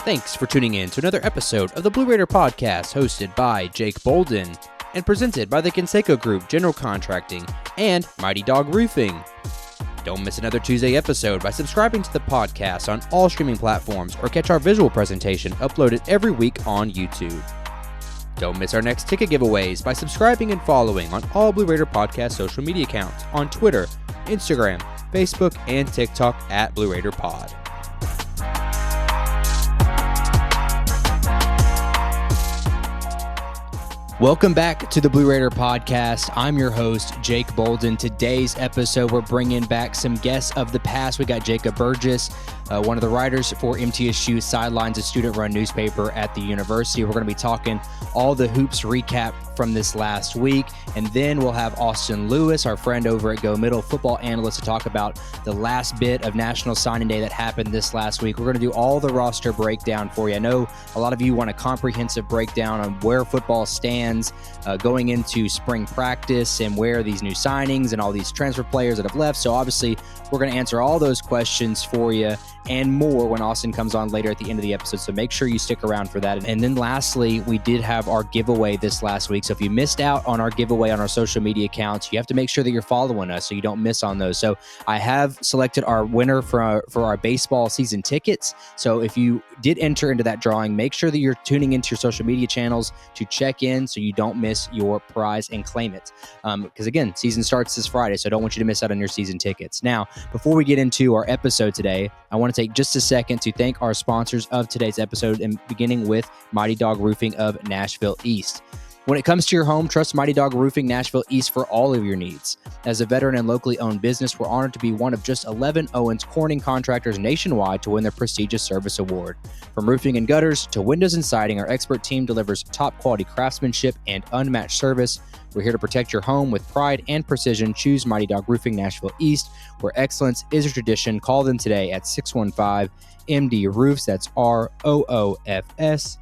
Thanks for tuning in to another episode of the Blue Raider Podcast, hosted by Jake Bolden and presented by the Conseco Group General Contracting and Mighty Dog Roofing. Don't miss another Tuesday episode by subscribing to the podcast on all streaming platforms or catch our visual presentation uploaded every week on YouTube. Don't miss our next ticket giveaways by subscribing and following on all Blue Raider Podcast social media accounts on Twitter, Instagram, Facebook, and TikTok at Blue Raider Pod. Welcome back to the Blue Raider Podcast. I'm your host, Jake Bolden. Today's episode, we're bringing back some guests of the past. We got Jacob Burgess, one of the writers for MTSU Sidelines, a student-run newspaper at the university. We're going to be talking all the hoops recap from this last week, and then we'll have Austin Lewis, our friend over at Go Middle, football analyst, to talk about the last bit of National Signing Day that happened this last week. We're going to do all the roster breakdown for you. I know a lot of you want a comprehensive breakdown on where football stands going into spring practice and where these new signings and all these transfer players that have left. So obviously, we're going to answer all those questions for you and more when Austin comes on later at the end of the episode. So make sure you stick around for that. And then lastly, we did have our giveaway this last week. So if you missed out on our giveaway on our social media accounts, you have to make sure that you're following us so you don't miss on those. So I have selected our winner for our baseball season tickets. So if you did enter into that drawing, make sure that you're tuning into your social media channels to check in so you don't miss your prize and claim it. Because again, season starts this Friday, so I don't want you to miss out on your season tickets. Now, before we get into our episode today, I want to take just a second to thank our sponsors of today's episode, and beginning with Mighty Dog Roofing of Nashville East. When it comes to your home, trust Mighty Dog Roofing Nashville East for all of your needs. As a veteran and locally owned business, we're honored to be one of just 11 Owens Corning contractors nationwide to win their prestigious service award. From roofing and gutters to windows and siding, our expert team delivers top quality craftsmanship and unmatched service. We're here to protect your home with pride and precision. Choose Mighty Dog Roofing Nashville East, where excellence is a tradition. Call them today at 615-MD Roofs. That's ROOFS.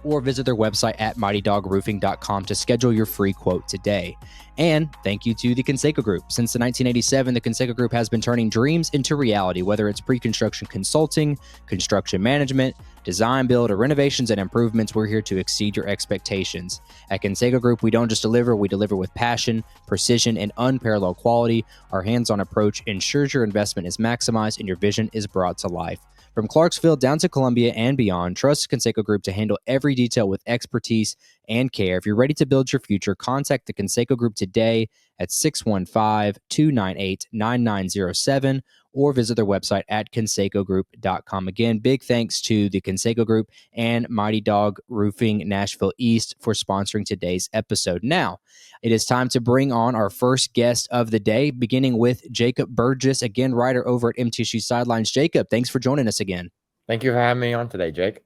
Or visit their website at mightydog.roofing.com to schedule your free quote today. And thank you to the Conseco Group. Since 1987, the Conseco Group has been turning dreams into reality, whether it's pre-construction consulting, construction management, design, build, or renovations and improvements. We're here to exceed your expectations. At Conseco Group, we don't just deliver, we deliver with passion, precision, and unparalleled quality. Our hands-on approach ensures your investment is maximized and your vision is brought to life. From Clarksville down to Columbia and beyond, trust Conseco Group to handle every detail with expertise and care. If you're ready to build your future, contact the Conseco Group today at 615-298-9907 or visit their website at consecogroup.com. Again, big thanks to the Conseco Group and Mighty Dog Roofing Nashville East for sponsoring today's episode. Now, it is time to bring on our first guest of the day, beginning with Jacob Burgess, again, writer over at MTSU Sidelines. Jacob, thanks for joining us again. Thank you for having me on today, Jake.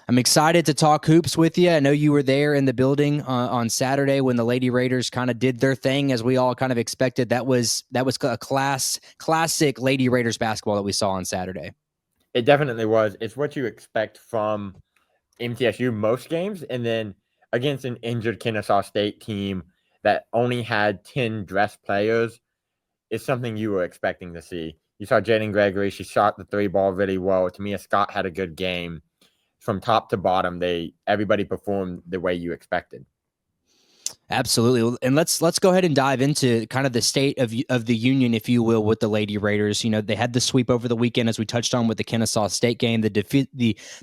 I'm excited to talk hoops with you. I know you were there in the building on Saturday when the Lady Raiders kind of did their thing, as we all kind of expected. That was a classic Lady Raiders basketball that we saw on Saturday. It definitely was. It's what you expect from MTSU most games, and then against an injured Kennesaw State team that only had 10 dressed players is something you were expecting to see. You saw Jaden Gregory. She shot the three ball really well. Tamia Scott had a good game. From top to bottom, everybody performed the way you expected. Absolutely. And let's go ahead and dive into kind of the state of the union, if you will, with the Lady Raiders. You know, they had the sweep over the weekend, as we touched on with the Kennesaw State game. The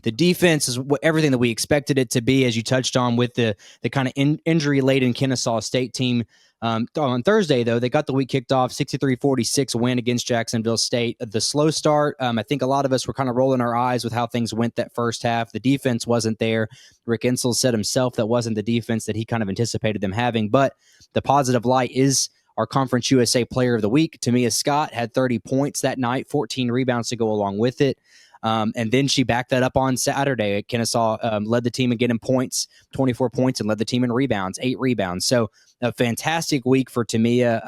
defense is everything that we expected it to be, as you touched on with the kind of injury-laden Kennesaw State team. On Thursday, though, they got the week kicked off 63-46 win against Jacksonville State. The slow start, I think a lot of us were kind of rolling our eyes with how things went that first half. The defense wasn't there. Rick Insell said himself that wasn't the defense that he kind of anticipated them having. But the positive light is our Conference USA Player of the Week. Tamia Scott had 30 points that night, 14 rebounds to go along with it. And then she backed that up on Saturday. Kennesaw led the team in getting points, 24 points, and led the team in rebounds, 8 rebounds. So a fantastic week for Tamia.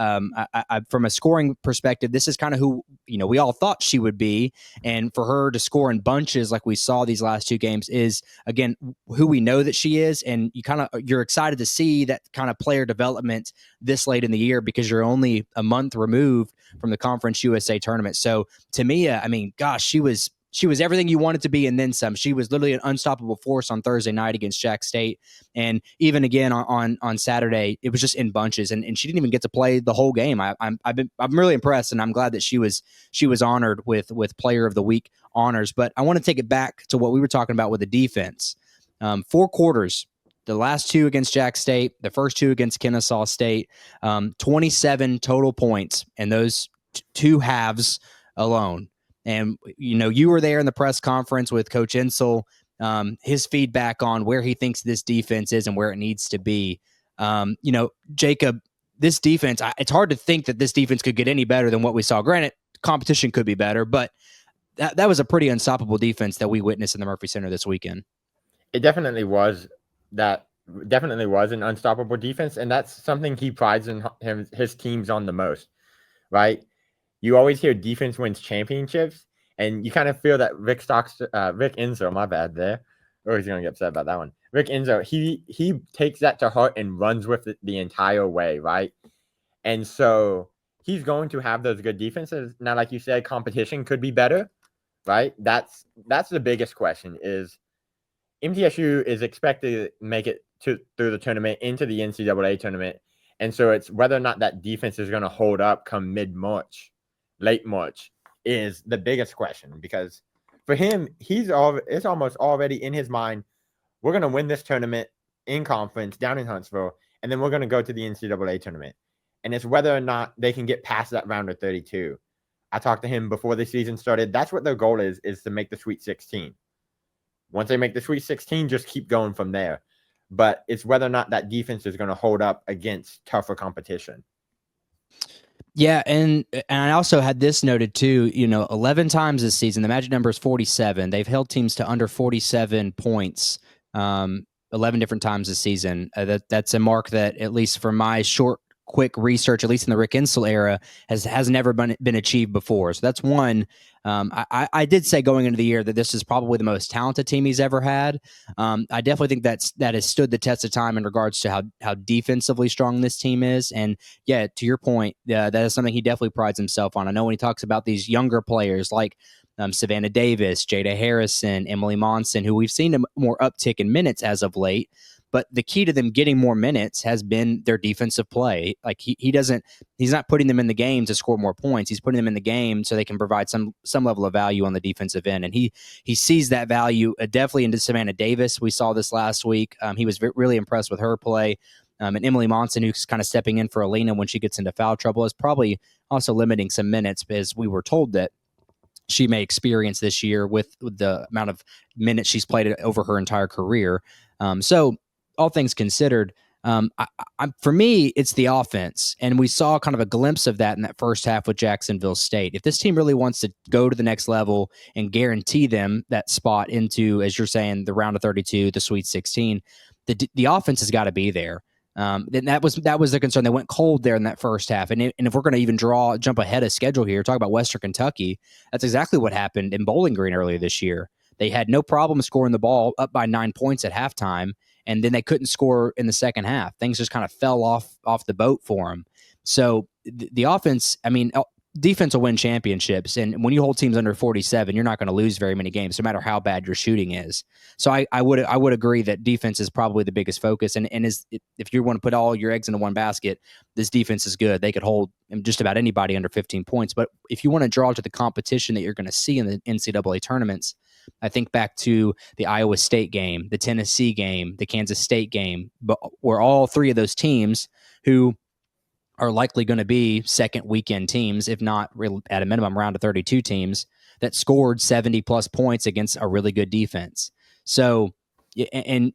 From a scoring perspective, this is kind of who we all thought she would be. And for her to score in bunches like we saw these last two games is, again, who we know that she is. And you're excited to see that kind of player development this late in the year because you're only a month removed from the Conference USA tournament. So Tamia, I mean, gosh, she was she was everything you wanted to be and then some. She was literally an unstoppable force on Thursday night against Jack State, and even again on Saturday, it was just in bunches, and she didn't even get to play the whole game. I'm really impressed, and I'm glad that she was honored with Player of the Week honors. But I want to take it back to what we were talking about with the defense. 4 quarters. The last 2 against Jack State, the first 2 against Kennesaw State, 27 total points in those 2 halves alone. And, you were there in the press conference with Coach Insel, his feedback on where he thinks this defense is and where it needs to be. Jacob, this defense, it's hard to think that this defense could get any better than what we saw. Granted, competition could be better, but that was a pretty unstoppable defense that we witnessed in the Murphy Center this weekend. It definitely was. That definitely was an unstoppable defense, and that's something he prides in his teams on the most, right? You always hear defense wins championships, and you kind of feel that Rick Enzo, my bad there, or he's going to get upset about that one. Rick Enzo, he takes that to heart and runs with it the entire way, right? And so he's going to have those good defenses. Now, like you said, competition could be better, right? That's the biggest question is, MTSU is expected to make it through the tournament into the NCAA tournament. And so it's whether or not that defense is going to hold up come mid-March, late March is the biggest question, because for him, it's almost already in his mind, we're going to win this tournament in conference down in Huntsville, and then we're going to go to the NCAA tournament. And it's whether or not they can get past that round of 32. I talked to him before the season started. That's what their goal is to make the Sweet 16. Once they make the Sweet 16, just keep going from there. But it's whether or not that defense is going to hold up against tougher competition. Yeah, and I also had this noted too, 11 times this season, the magic number is 47. They've held teams to under 47 points 11 different times this season. That's a mark that, at least for my short, quick research, at least in the Rick Insel era, has never been achieved before. So that's one. I did say going into the year that this is probably the most talented team he's ever had. I definitely think that has stood the test of time in regards to how defensively strong this team is. And yeah, to your point, that is something he definitely prides himself on. I know when he talks about these younger players like Savannah Davis, Jada Harrison, Emily Monson, who we've seen a more uptick in minutes as of late. But the key to them getting more minutes has been their defensive play. Like he's not putting them in the game to score more points. He's putting them in the game so they can provide some level of value on the defensive end. And he sees that value definitely into Savannah Davis. We saw this last week. He was really impressed with her play. And Emily Monson, who's kind of stepping in for Alina when she gets into foul trouble, is probably also limiting some minutes, because we were told that she may experience this year with the amount of minutes she's played over her entire career. So all things considered, for me, it's the offense. And we saw kind of a glimpse of that in that first half with Jacksonville State. If this team really wants to go to the next level and guarantee them that spot into, as you're saying, the round of 32, the Sweet 16, the offense has got to be there. Then that was the concern. They went cold there in that first half. And if we're going to even jump ahead of schedule here, talk about Western Kentucky, that's exactly what happened in Bowling Green earlier this year. They had no problem scoring the ball up by 9 points at halftime, and then they couldn't score in the second half. Things just kind of fell off the boat for them. So the offense, defense will win championships, and when you hold teams under 47, you're not going to lose very many games, no matter how bad your shooting is. So I would agree that defense is probably the biggest focus, and if you want to put all your eggs into one basket, this defense is good. They could hold just about anybody under 15 points. But if you want to draw to the competition that you're going to see in the NCAA tournaments, I think back to the Iowa State game, the Tennessee game, the Kansas State game, but where all three of those teams who are likely going to be second weekend teams, if not at a minimum round of 32 teams, that scored 70 plus points against a really good defense. So, and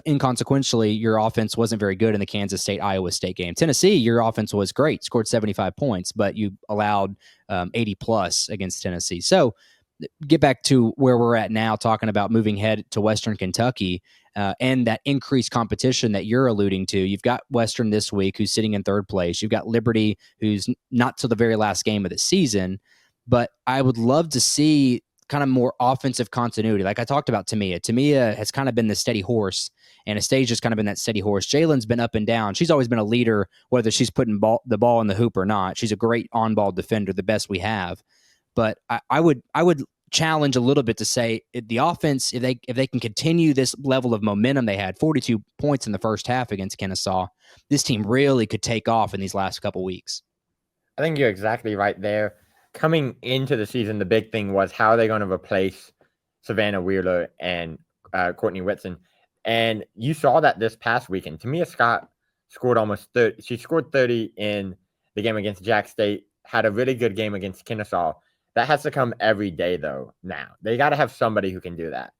inconsequentially, your offense wasn't very good in the Kansas State Iowa State game. Tennessee, your offense was great, scored 75 points, but you allowed 80 plus against Tennessee. So get back to where we're at now, talking about moving ahead to Western Kentucky and that increased competition that you're alluding to. You've got Western this week, who's sitting in third place. You've got Liberty, who's not to the very last game of the season. But I would love to see kind of more offensive continuity. Like I talked about Tamia. Tamia has kind of been the steady horse, and Estage's just kind of been that steady horse. Jalen's been up and down. She's always been a leader, whether she's putting the ball in the hoop or not. She's a great on-ball defender, the best we have. But I would challenge a little bit to say the offense, if they can continue this level of momentum they had, 42 points in the first half against Kennesaw, this team really could take off in these last couple weeks. I think you're exactly right there. Coming into the season, the big thing was how are they going to replace Savannah Wheeler and Courtney Whitson. And you saw that this past weekend. Tamia Scott scored almost 30. She scored 30 in the game against Jack State, had a really good game against Kennesaw. That has to come every day, though, now. They got to have somebody who can do that.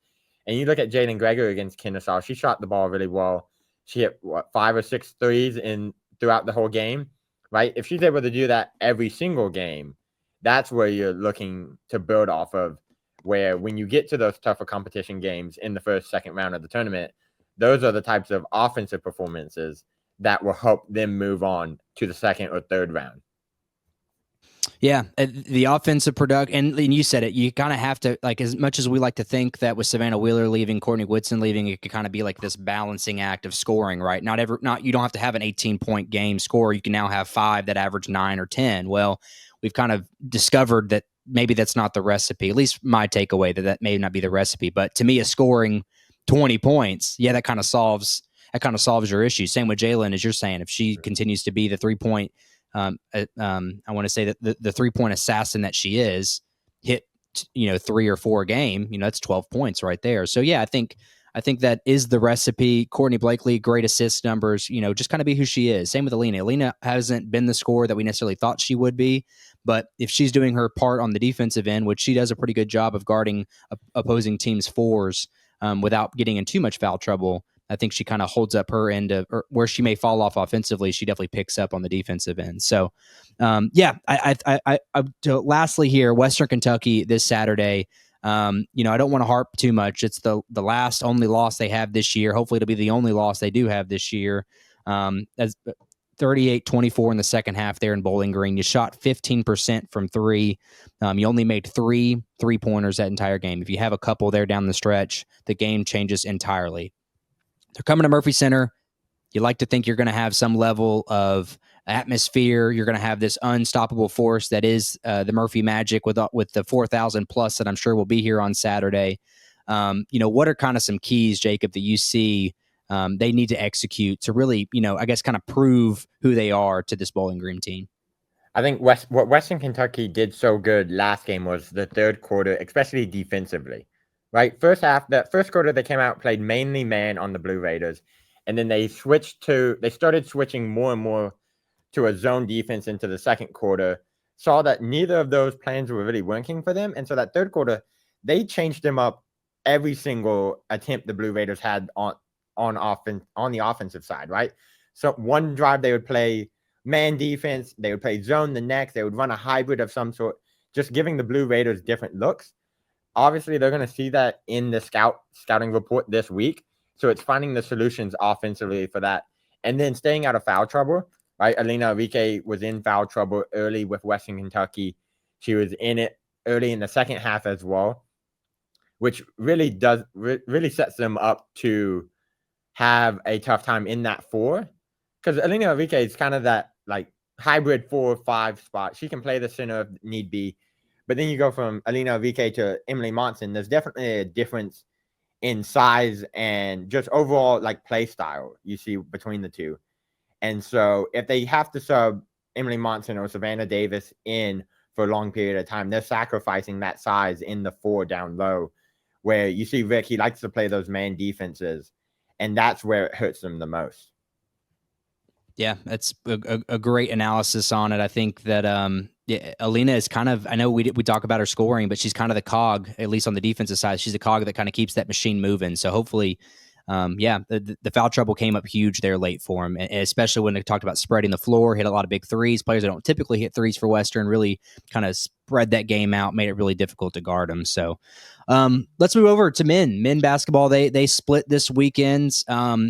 And you look at Jaden Gregory against Kennesaw. She shot the ball really well. She hit, 5 or 6 threes throughout the whole game, right? If she's able to do that every single game, that's where you're looking to build off of, where when you get to those tougher competition games in the first, second round of the tournament, those are the types of offensive performances that will help them move on to the second or third round. Yeah, the offensive production, and you said it, you kind of have to, like, as much as we like to think that with Savannah Wheeler leaving, Courtney Whitson leaving, it could kind of be like this balancing act of scoring, right? You don't have to have an 18-point game score. You can now have 5 that average 9 or 10. Well, we've kind of discovered that maybe that's not the recipe. At least my takeaway that may not be the recipe. But to me, a scoring 20 points, yeah, that kind of solves your issue. Same with Jalen, as you're saying. If she continues to be the 3-point, I want to say that the 3-point assassin that she is, hit 3 or 4 a game, that's 12 points right there. So yeah, I think that is the recipe. Courtney Blakely, great assist numbers, just kind of be who she is. Same with Alina. Alina hasn't been the scorer that we necessarily thought she would be, but if she's doing her part on the defensive end, which she does a pretty good job of guarding opposing teams' fours without getting in too much foul trouble, I think she kind of holds up her end of, or where she may fall off offensively, she definitely picks up on the defensive end. So, lastly here, Western Kentucky this Saturday. I don't want to harp too much. It's the only loss they have this year. Hopefully it'll be the only loss they do have this year. As 38-24 in the second half there in Bowling Green. You shot 15% from 3. You only made 3 3-pointers that entire game. If you have a couple there down the stretch, the game changes entirely. They're coming to Murphy Center. You like to think you're going to have some level of atmosphere. You're going to have this unstoppable force that is the Murphy Magic with the 4,000 plus that I'm sure will be here on Saturday. What are kind of some keys, Jacob, that you see they need to execute to really, I guess, kind of prove who they are to this Bowling Green team? I think what Western Kentucky did so good last game was the third quarter, especially defensively. Right, the first quarter they came out, played mainly man on the Blue Raiders, and then they started switching more and more to a zone defense into the second quarter. Saw that neither of those plans were really working for them, and so that third quarter they changed them up every single attempt the Blue Raiders had on the offensive side. Right, so one drive they would play man defense, they would play zone the next, they would run a hybrid of some sort, just giving the Blue Raiders different looks. Obviously, they're going to see that in the scouting report this week. So it's finding the solutions offensively for that. And then staying out of foul trouble, right? Alina Enrique was in foul trouble early with Western Kentucky. She was in it early in the second half as well, which really sets them up to have a tough time in that 4. Because Alina Enrique is kind of that like hybrid 4-5 spot. She can play the center if need be. But then you go from Alina Enrique to Emily Monson. There's definitely a difference in size and just overall like play style you see between the two. And so if they have to sub Emily Monson or Savannah Davis in for a long period of time, they're sacrificing that size in the 4 down low, where you see Rick, he likes to play those man defenses, and that's where it hurts them the most. Yeah, that's a great analysis on it. I think that Alina is kind of, I know we talk about her scoring, but she's kind of the cog, at least on the defensive side. She's the cog that kind of keeps that machine moving. So hopefully, the foul trouble came up huge there late for him, especially when they talked about spreading the floor, hit a lot of big threes. Players that don't typically hit threes for Western really kind of spread that game out, made it really difficult to guard them. So let's move over to men basketball. They split this weekend.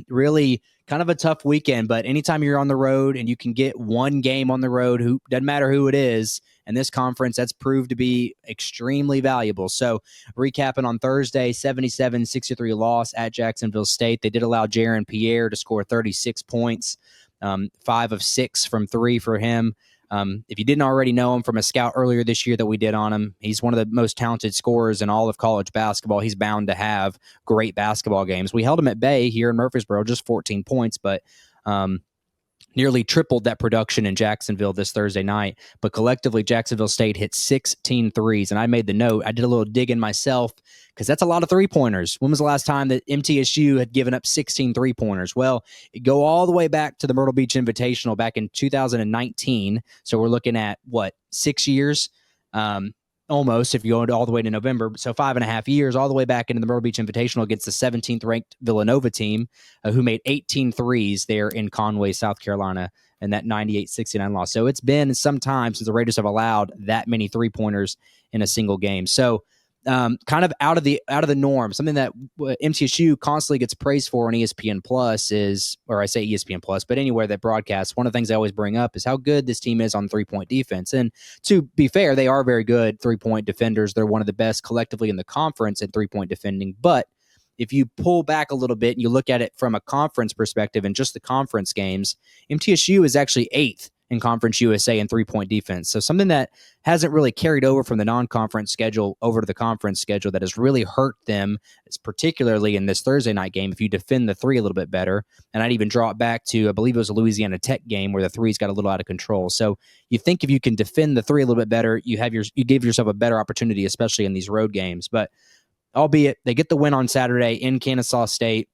Really kind of a tough weekend, but anytime you're on the road and you can get one game on the road, who doesn't matter who it is, in this conference, that's proved to be extremely valuable. So recapping on Thursday, 77-63 loss at Jacksonville State. They did allow Jaron Pierre to score 36 points. 5 of 6 from 3 for him. If you didn't already know him from a scout earlier this year that we did on him, he's one of the most talented scorers in all of college basketball. He's bound to have great basketball games. We held him at bay here in Murfreesboro, just 14 points, but nearly tripled that production in Jacksonville this Thursday night. But collectively, Jacksonville State hit 16 threes. And I made the note. I did a little digging myself because that's a lot of three-pointers. When was the last time that MTSU had given up 16 three-pointers? Well, go all the way back to the Myrtle Beach Invitational back in 2019. So we're looking at, 6 years? Almost, if you go all the way to November. So 5.5 years, all the way back into the Myrtle Beach Invitational against the 17th ranked Villanova team, who made 18 threes there in Conway, South Carolina, in that 98-69 loss. So it's been some time since the Raiders have allowed that many three-pointers in a single game. So kind of out of the norm. Something that MTSU constantly gets praised for on ESPN Plus is, or I say ESPN Plus, but anywhere that broadcasts, one of the things I always bring up is how good this team is on three-point defense. And to be fair, they are very good three-point defenders. They're one of the best collectively in the conference at three-point defending. But if you pull back a little bit and you look at it from a conference perspective and just the conference games, MTSU is actually 8th in Conference USA in three-point defense. So something that hasn't really carried over from the non-conference schedule over to the conference schedule that has really hurt them, is particularly in this Thursday night game, if you defend the three a little bit better. And I'd even draw it back to, I believe it was a Louisiana Tech game where the threes got a little out of control. So you think if you can defend the three a little bit better, you give yourself a better opportunity, especially in these road games. But albeit they get the win on Saturday in Kennesaw State,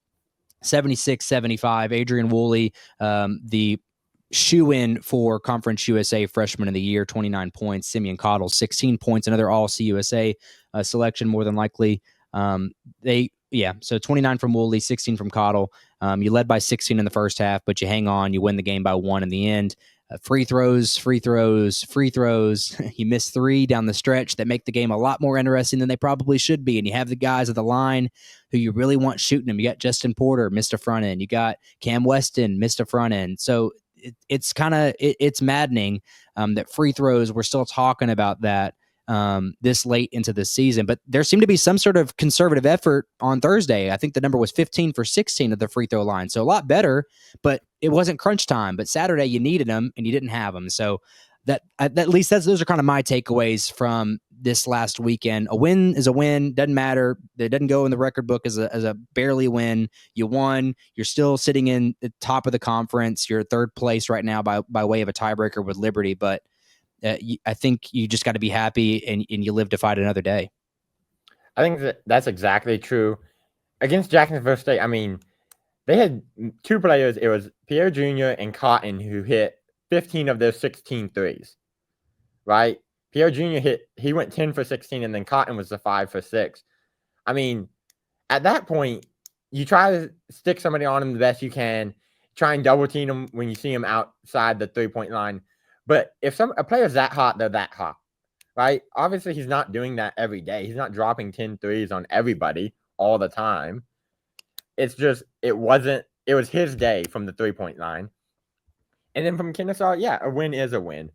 76-75. Adrian Woolley, the shoe-in for Conference USA Freshman of the Year, 29 points. Simeon Cottle, 16 points, another All-CUSA selection more than likely. So 29 from Woolley, 16 from Cottle. You led by 16 in the first half, but you hang on. You win the game by 1 in the end. Free throws. You miss 3 down the stretch that make the game a lot more interesting than they probably should be. And you have the guys at the line who you really want shooting them. You got Justin Porter, missed a front end. You got Cam Weston, missed a front end. So it's maddening that free throws, we're still talking about that this late into the season. But there seemed to be some sort of conservative effort on Thursday. I think the number was 15 for 16 at the free throw line. So a lot better, but it wasn't crunch time. But Saturday you needed them and you didn't have them. So that at least those are kind of my takeaways from this last weekend. A win is a win. Doesn't matter. It doesn't go in the record book as a barely win. You won. You're still sitting in the top of the conference. You're third place right now by way of a tiebreaker with Liberty. But I think you just got to be happy and you live to fight another day. I think that's exactly true. Against Jacksonville State, I mean, they had 2 players. It was Pierre Jr. and Cotton who hit 15 of their 16 threes, right? Pierre Jr. he went 10 for 16, and then Cotton was the 5 for 6. I mean, at that point, you try to stick somebody on him the best you can, try and double team him when you see him outside the 3-point line. But if a player's that hot, they're that hot, right? Obviously, he's not doing that every day. He's not dropping 10 threes on everybody all the time. It's just, it was his day from the 3-point line. And then from Kennesaw, a win is a win.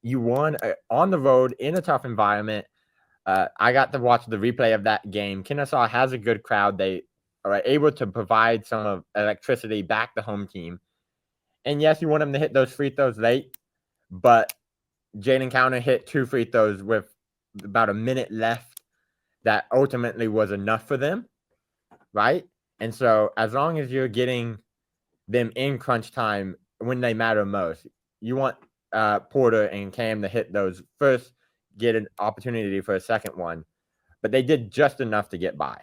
You won on the road in a tough environment. I got to watch the replay of that game. Kennesaw has a good crowd. They are able to provide some of electricity back the home team. And yes, you want them to hit those free throws late, but Jaden Counter hit 2 free throws with about a minute left that ultimately was enough for them, right? And so as long as you're getting them in crunch time when they matter most, you want Porter and Cam to hit those first, get an opportunity for a second one. But they did just enough to get by.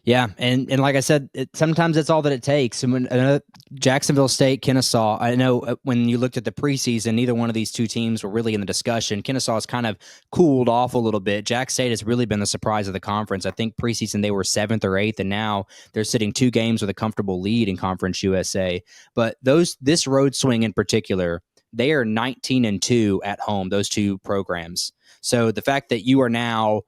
Yeah, and like I said, sometimes it's all that it takes. And when Jacksonville State, Kennesaw, I know when you looked at the preseason, neither one of these two teams were really in the discussion. Kennesaw has kind of cooled off a little bit. Jack State has really been the surprise of the conference. I think preseason they were 7th or 8th, and now they're sitting 2 games with a comfortable lead in Conference USA. But this road swing in particular, they are 19-2 at home, those two programs. So the fact that you are now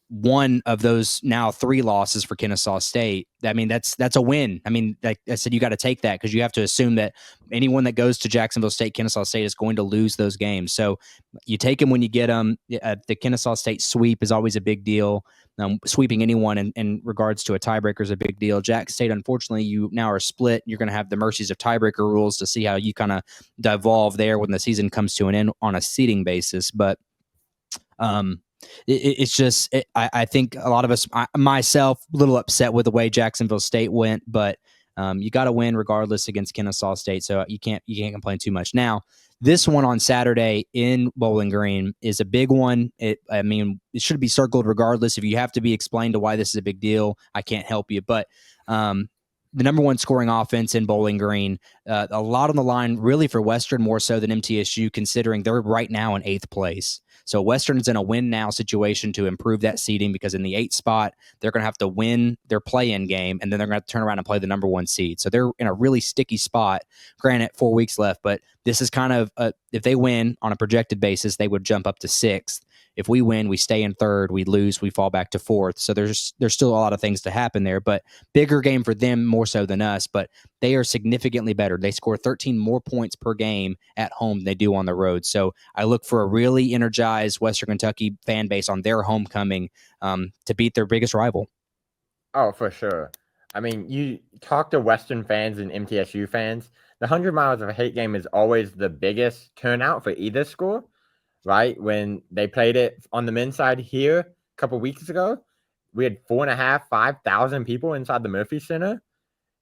one of those now 3 losses for Kennesaw State. I mean, that's a win. I mean, like I said, you got to take that because you have to assume that anyone that goes to Jacksonville State, Kennesaw State is going to lose those games. So you take them when you get them. The Kennesaw State sweep is always a big deal. Sweeping anyone in regards to a tiebreaker is a big deal. Jack State, unfortunately, you now are split. You're going to have the mercies of tiebreaker rules to see how you kind of devolve there when the season comes to an end on a seeding basis. But it's just I think a lot of us, myself, a little upset with the way Jacksonville State went, but you got to win regardless against Kennesaw State, so you can't complain too much. Now, this one on Saturday in Bowling Green is a big one. It should be circled regardless. If you have to be explained to why this is a big deal, I can't help you. But the number one scoring offense in Bowling Green, a lot on the line, really for Western more so than MTSU, considering they're right now in 8th place. So Western's in a win-now situation to improve that seeding because in the 8th spot, they're going to have to win their play-in game, and then they're going to turn around and play the number 1 seed. So they're in a really sticky spot. Granted, 4 weeks left, but this is kind of, if they win on a projected basis, they would jump up to 6th. If we win, we stay in 3rd. We lose, we fall back to 4th. So there's still a lot of things to happen there, but bigger game for them more so than us. But they are significantly better. They score 13 more points per game at home than they do on the road. So I look for a really energized Western Kentucky fan base on their homecoming to beat their biggest rival. Oh, for sure. I mean, you talk to Western fans and MTSU fans, the 100 Miles of Hate game is always the biggest turnout for either school. Right? When they played it on the men's side here a couple weeks ago, we had 4,500, 5,000 people inside the Murphy Center.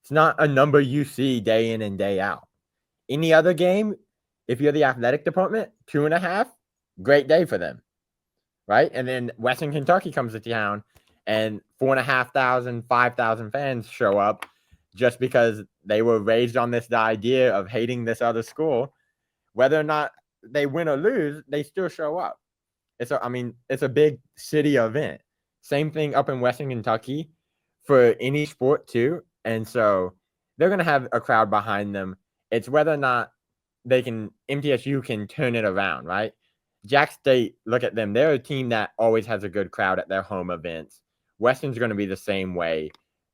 It's not a number you see day in and day out. Any other game, if you're the athletic department, 2,500, great day for them. Right? And then Western Kentucky comes to town and 4,500, 5,000 fans show up just because they were raised on this idea of hating this other school. Whether or not they win or lose, they still show up. It's a big city event. Same thing up in Western Kentucky for any sport too. And so they're going to have a crowd behind them. It's whether or not MTSU can turn it around, right? Jack State, look at them. They're a team that always has a good crowd at their home events. Western's going to be the same way.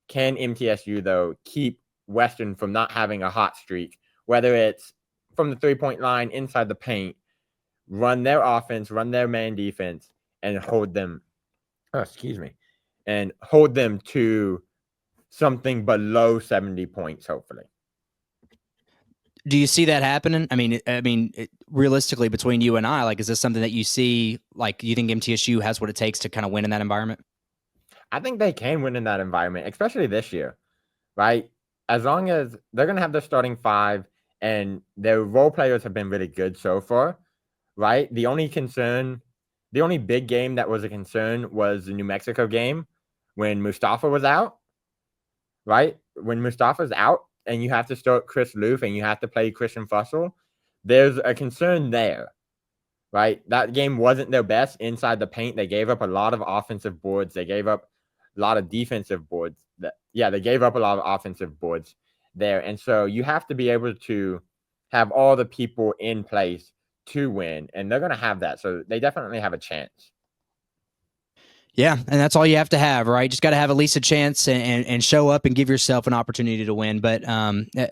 Can MTSU, though, keep Western from not having a hot streak, whether it's from the 3-point line inside the paint, run their offense, run their man defense, and hold them to something below 70 points, hopefully. Do you see that happening? I mean, realistically, between you and I, like, is this something that you see? Like, do you think MTSU has what it takes to kind of win in that environment? I think they can win in that environment, especially this year, right? As long as they're going to have their starting 5, and their role players have been really good so far, right? The only big game that was a concern was the New Mexico game when Mustafa was out, right? When Mustafa's out and you have to start Chris Loof and you have to play Christian Fussell, there's a concern there, right? That game wasn't their best inside the paint. They gave up a lot of offensive boards. They gave up a lot of defensive boards. They gave up a lot of offensive boards there. And so you have to be able to have all the people in place to win, and they're going to have that. So they definitely have a chance. Yeah, and that's all you have to have, right? Just got to have at least a chance and show up and give yourself an opportunity to win. But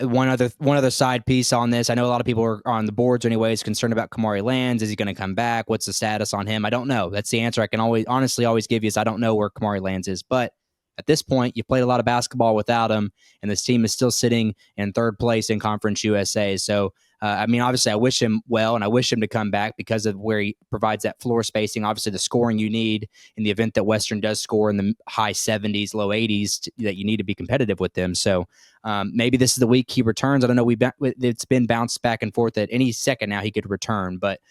one other side piece on this, I know a lot of people are on the boards anyways concerned about Kamari Lands. Is he going to come back? What's the status on him? I don't know. That's the answer I can honestly always give you is I don't know where Kamari Lands is. But at this point, you played a lot of basketball without him, and this team is still sitting in 3rd place in Conference USA. So, obviously I wish him well, and I wish him to come back because of where he provides that floor spacing. Obviously, the scoring you need in the event that Western does score in the high 70s, low 80s, that you need to be competitive with them. So maybe this is the week he returns. I don't know. It's been bounced back and forth. At any second now he could return, but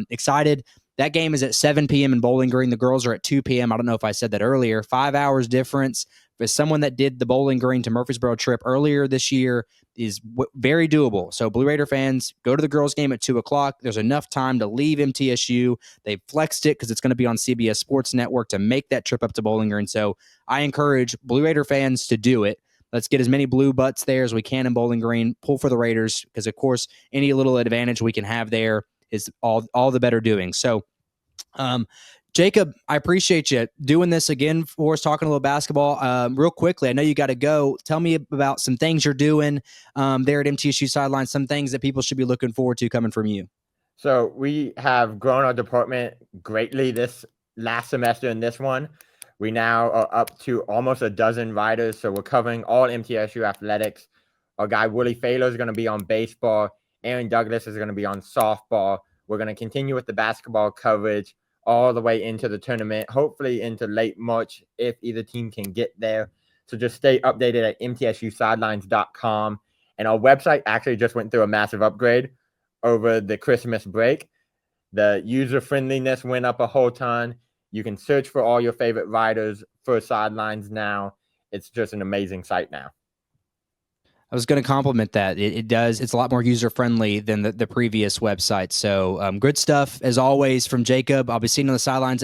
excited. That game is at 7 p.m. in Bowling Green. The girls are at 2 p.m. I don't know if I said that earlier. 5 hours difference. As someone that did the Bowling Green to Murfreesboro trip earlier this year is very doable. So Blue Raider fans, go to the girls game at 2 o'clock. There's enough time to leave MTSU. They've flexed it because it's going to be on CBS Sports Network to make that trip up to Bowling Green. So I encourage Blue Raider fans to do it. Let's get as many blue butts there as we can in Bowling Green. Pull for the Raiders because, of course, any little advantage we can have there is all the better doing. So Jacob, I appreciate you doing this again for us, talking a little basketball. Real quickly, I know you got to go. Tell me about some things you're doing there at MTSU sidelines, some things that people should be looking forward to coming from you. So we have grown our department greatly this last semester and this one. We now are up to almost a dozen writers, so we're covering all MTSU athletics. Our guy Willie Fayler is going to be on baseball. Aaron Douglas is going to be on softball. We're going to continue with the basketball coverage all the way into the tournament, hopefully into late March if either team can get there. So just stay updated at mtsusidelines.com. And our website actually just went through a massive upgrade over the Christmas break. The user friendliness went up a whole ton. You can search for all your favorite writers for sidelines now. It's just an amazing site now. I was going to compliment that. It does. It's a lot more user friendly than the previous website. So good stuff as always from Jacob. I'll be seeing you on the sidelines.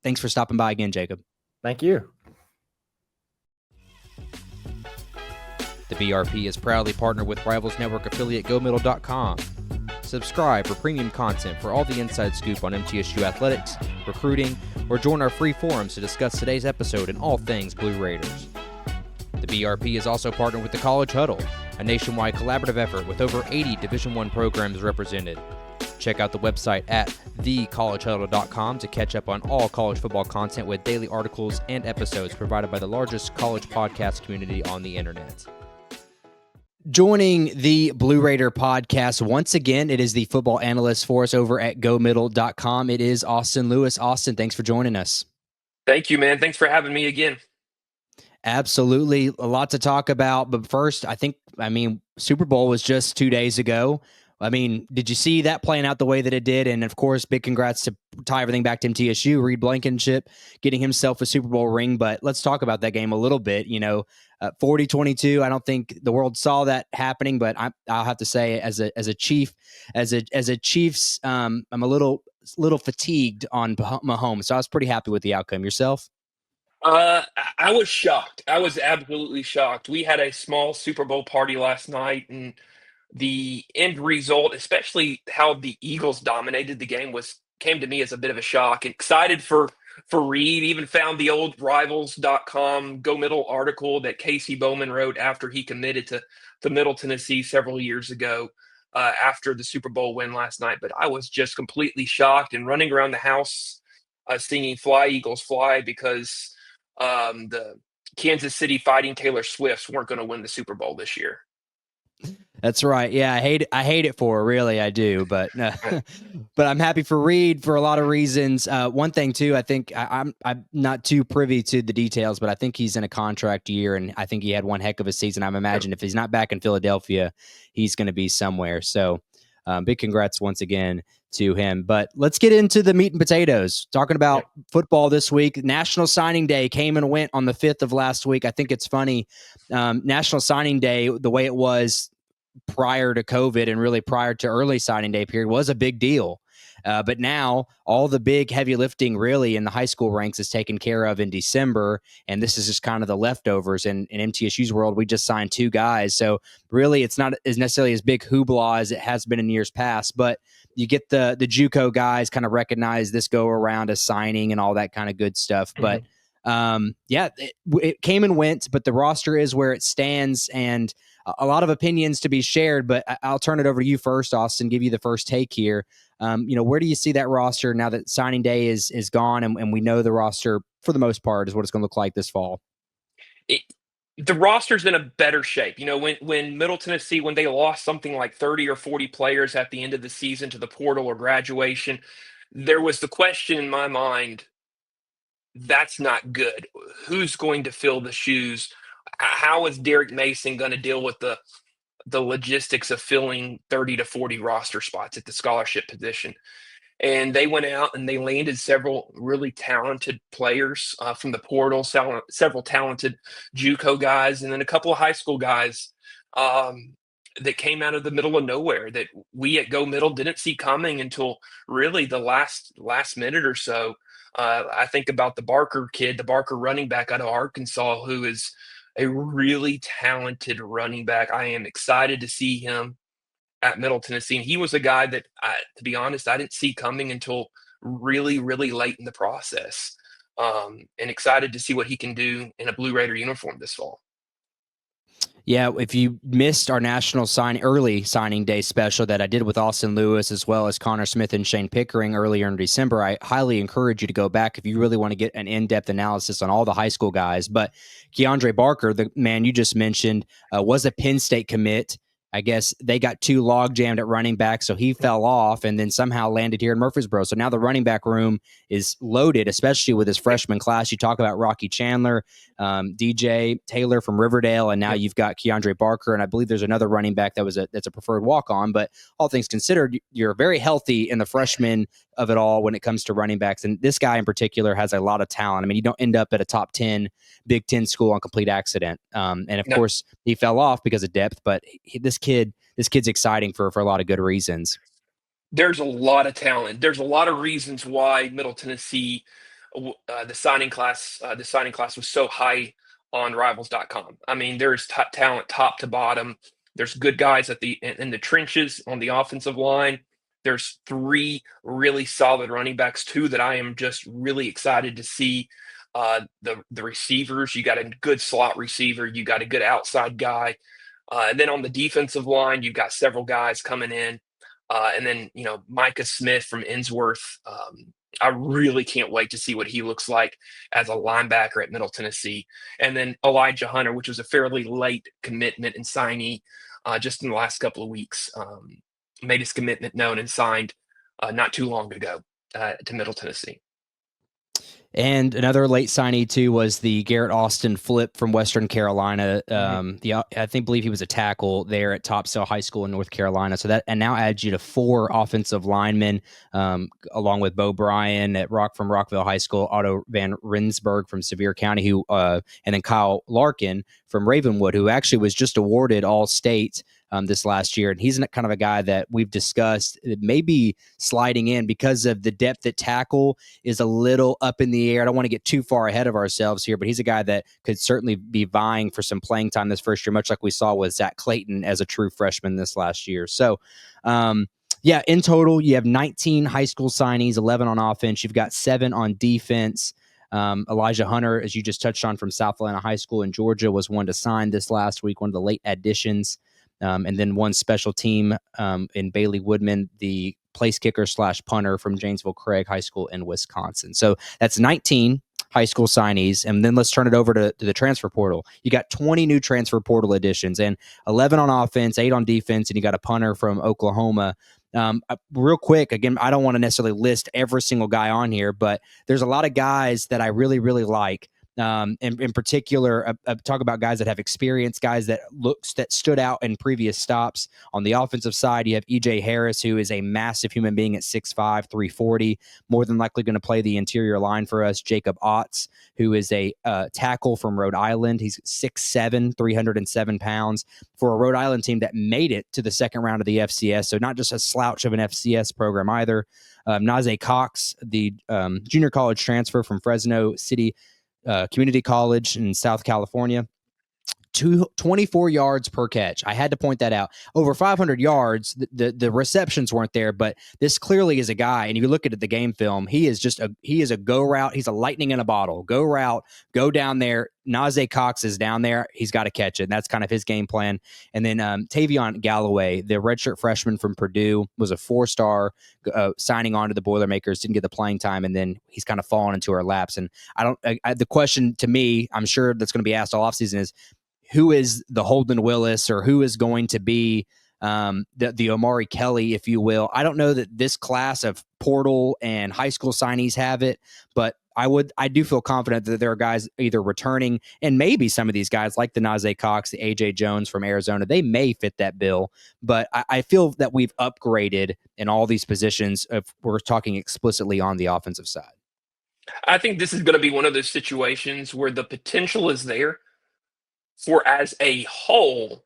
Thanks for stopping by again, Jacob. Thank you. The BRP is proudly partnered with Rivals Network affiliate GoMiddle.com. Subscribe for premium content for all the inside scoop on MTSU athletics, recruiting, or join our free forums to discuss today's episode and all things Blue Raiders. The BRP is also partnered with the College Huddle, a nationwide collaborative effort with over 80 Division I programs represented. Check out the website at thecollegehuddle.com to catch up on all college football content with daily articles and episodes provided by the largest college podcast community on the internet. Joining the Blue Raider podcast once again, it is the football analyst for us over at gomiddle.com. It is Austin Lewis. Austin, thanks for joining us. Thank you, man. Thanks for having me again. Absolutely. A lot to talk about. But first, Super Bowl was just 2 days ago. Did you see that playing out the way that it did? And of course, big congrats to tie everything back to MTSU, Reed Blankenship getting himself a Super Bowl ring. But let's talk about that game a little bit. 40-22. I don't think the world saw that happening, but I'll have to say, as a Chiefs, I'm a little fatigued on Mahomes. So I was pretty happy with the outcome. Yourself? I was shocked. I was absolutely shocked. We had a small Super Bowl party last night, and the end result, especially how the Eagles dominated the game, came to me as a bit of a shock. Excited for Reed. Even found the old rivals.com Go Middle article that Casey Bowman wrote after he committed to Middle Tennessee several years ago after the Super Bowl win last night. But I was just completely shocked and running around the house singing Fly Eagles Fly because the Kansas City Fighting Taylor Swifts weren't going to win the Super Bowl this year. That's right. Yeah, I hate it for her, really, I do. But but I'm happy for Reed for a lot of reasons. One thing too, I think I'm not too privy to the details, but I think he's in a contract year, and I think he had one heck of a season. I imagine if he's not back in Philadelphia, he's going to be somewhere. So big congrats once again to him. But let's get into the meat and potatoes. Talking about football this week. National Signing Day came and went on the 5th of last week. I think it's funny. National Signing Day, the way it was prior to COVID and really prior to early signing day period, was a big deal. But now all the big heavy lifting really in the high school ranks is taken care of in December. And this is just kind of the leftovers. In MTSU's world, we just signed 2 guys. So really it's not as necessarily as big hoopla as it has been in years past, but you get the JUCO guys kind of recognize this go around as signing and all that kind of good stuff. Mm-hmm. But it came and went, but the roster is where it stands, and a lot of opinions to be shared, but I'll turn it over to you first, Austin, give you the first take here. Where do you see that roster now that signing day is gone and we know the roster for the most part is what it's going to look like this fall? The roster's in a better shape. When Middle Tennessee, when they lost something like 30 or 40 players at the end of the season to the portal or graduation, there was the question in my mind, that's not good. Who's going to fill the shoes? How is Derek Mason going to deal with the logistics of filling 30 to 40 roster spots at the scholarship position? And they went out and they landed several really talented players from the portal, several talented JUCO guys, and then a couple of high school guys that came out of the middle of nowhere that we at Go Middle didn't see coming until really the last minute or so. I think about the Barker kid, the Barker running back out of Arkansas, who is a really talented running back. I am excited to see him at Middle Tennessee. And he was a guy that, to be honest, I didn't see coming until really, really late in the process. And excited to see what he can do in a Blue Raider uniform this fall. Yeah, if you missed our national early signing day special that I did with Austin Lewis as well as Connor Smith and Shane Pickering earlier in December, I highly encourage you to go back if you really want to get an in-depth analysis on all the high school guys. But Keandre Barker, the man you just mentioned, was a Penn State commit. I guess they got too log jammed at running back, so he fell off and then somehow landed here in Murfreesboro. So now the running back room is loaded, especially with his freshman class. You talk about Rocky Chandler, DJ Taylor from Riverdale, and now you've got Keandre Barker, and I believe there's another running back that's a preferred walk-on. But all things considered, you're very healthy in the freshman of it all when it comes to running backs, and this guy in particular has a lot of talent. I mean, you don't end up at a top 10 Big Ten school on complete accident, and of course he fell off because of depth. But this kid's exciting for a lot of good reasons. There's a lot of talent. There's a lot of reasons why Middle Tennessee, the signing class was so high on Rivals.com. I mean, there's talent top to bottom. There's good guys in the trenches on the offensive line. There's 3 really solid running backs, 2 that I am just really excited to see. The receivers, you got a good slot receiver, you got a good outside guy. And then on the defensive line, you've got several guys coming in. And then, Micah Smith from Innsworth. I really can't wait to see what he looks like as a linebacker at Middle Tennessee. And then Elijah Hunter, which was a fairly late commitment and signee just in the last couple of weeks, made his commitment known and signed not too long ago to Middle Tennessee. And another late signee too was the Garrett Austin flip from Western Carolina. Believe he was a tackle there at Topsail High School in North Carolina. So that now adds you to 4 offensive linemen, along with Bo Bryan from Rockville High School, Otto Van Rensburg from Sevier County, and then Kyle Larkin from Ravenwood, who actually was just awarded All-State this last year. And he's kind of a guy that we've discussed maybe sliding in because of the depth at tackle is a little up in the air. I don't want to get too far ahead of ourselves here, but he's a guy that could certainly be vying for some playing time this first year, much like we saw with Zach Clayton as a true freshman this last year. So, in total, you have 19 high school signees, 11 on offense. You've got 7 on defense. Elijah Hunter, as you just touched on, from South Atlanta High School in Georgia, was one to sign this last week, one of the late additions. And then one special team in Bailey Woodman, the place kicker / punter from Janesville Craig High School in Wisconsin. So that's 19 high school signees. And then let's turn it over to the transfer portal. You got 20 new transfer portal additions and 11 on offense, 8 on defense, and you got a punter from Oklahoma. Real quick, again, I don't want to necessarily list every single guy on here, but there's a lot of guys that I really, really like. In particular, talk about guys that have experience, guys that stood out in previous stops. On the offensive side, you have E.J. Harris, who is a massive human being at 6'5", 340, more than likely going to play the interior line for us. Jacob Otts, who is a tackle from Rhode Island. He's 6'7", 307 pounds for a Rhode Island team that made it to the second round of the FCS. So not just a slouch of an FCS program either. Najee Cox, the junior college transfer from Fresno City Community College in South California, 24 yards per catch. I had to point that out. Over 500 yards. The receptions weren't there, but this clearly is a guy. And if you look at the game film, he is a go route. He's a lightning in a bottle. Go route, go down there. Najee Cox is down there. He's got to catch it. And that's kind of his game plan. And then Tavion Galloway, the redshirt freshman from Purdue, was a 4-star signing on to the Boilermakers, didn't get the playing time, and then he's kind of fallen into our laps. And the question to me, I'm sure that's going to be asked all offseason is, who is the Holden Willis, or who is going to be the Omari Kelly, if you will? I don't know that this class of portal and high school signees have it, but I do feel confident that there are guys either returning, and maybe some of these guys like the Najee Cox, the AJ Jones from Arizona, they may fit that bill. But I feel that we've upgraded in all these positions if we're talking explicitly on the offensive side. I think this is going to be one of those situations where the potential is there for, as a whole,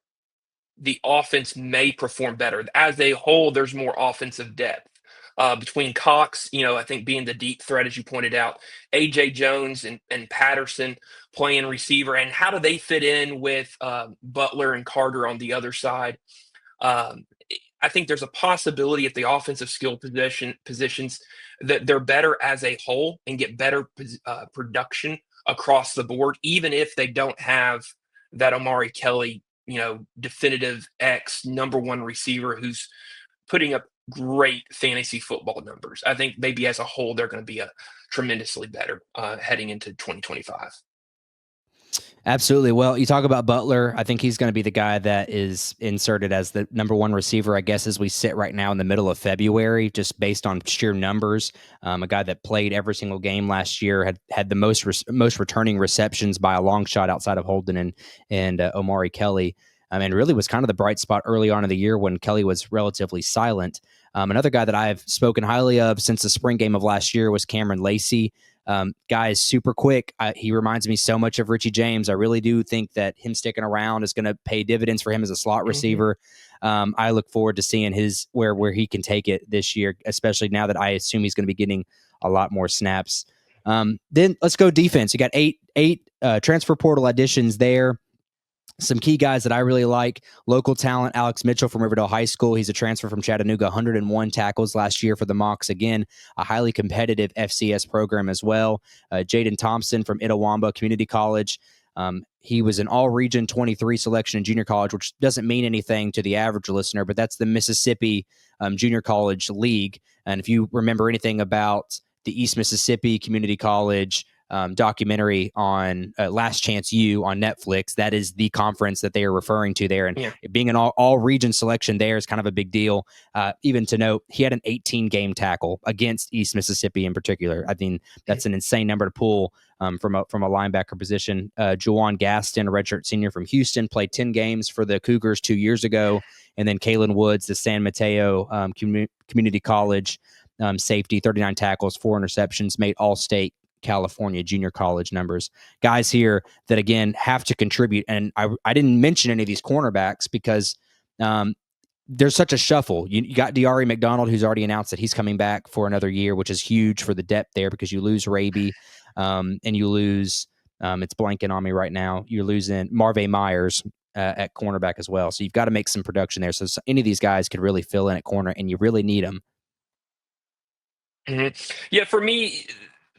the offense may perform better. As a whole, there's more offensive depth. Between Cox, I think being the deep threat, as you pointed out, A.J. Jones and Patterson playing receiver, and how do they fit in with Butler and Carter on the other side? I think there's a possibility at the offensive skill positions that they're better as a whole and get better production across the board, even if they don't have that Omari Kelly, definitive X number one receiver who's putting up great fantasy football numbers. I think maybe as a whole, they're going to be a tremendously better heading into 2025. Absolutely. Well, you talk about Butler. I think he's going to be the guy that is inserted as the number one receiver, I guess, as we sit right now in the middle of February, just based on sheer numbers. A guy that played every single game last year, had the most returning receptions by a long shot outside of Holden and Omari Kelly. And really was kind of the bright spot early on in the year when Kelly was relatively silent. Another guy that I've spoken highly of since the spring game of last year was Cameron Lacey. Guy is super quick. He reminds me so much of Richie James. I really do think that him sticking around is going to pay dividends for him as a slot receiver. I look forward to seeing where he can take it this year, especially now that I assume he's going to be getting a lot more snaps. Then let's go defense. You got eight transfer portal additions there. Some key guys that I really like: local talent, Alex Mitchell from Riverdale High School. He's a transfer from Chattanooga, 101 tackles last year for the Mocs. Again, a highly competitive FCS program as well. Jaden Thompson from Itawamba Community College. He was an all-region 23 selection in junior college, which doesn't mean anything to the average listener, but that's the Mississippi Junior College League. And if you remember anything about the East Mississippi Community College documentary on Last Chance U on Netflix, that is the conference that they are referring to there. And being an all region selection there is kind of a big deal. Even to note, he had an 18-game tackle against East Mississippi in particular. I mean, that's an insane number to pull from a linebacker position. Juwan Gaston, a redshirt senior from Houston, played 10 games for the Cougars 2 years ago. And then Kalen Woods, the San Mateo Community College safety, 39 tackles, 4 interceptions, made All-State California junior college numbers. Guys here that, again, have to contribute. And I didn't mention any of these cornerbacks because there's such a shuffle. You got Diari McDonald, who's already announced that he's coming back for another year, which is huge for the depth there because you lose Raby and you lose, it's blanking on me right now, you're losing Marvay Myers at cornerback as well. So you've got to make some production there. So any of these guys could really fill in at corner, and you really need them. Yeah, for me,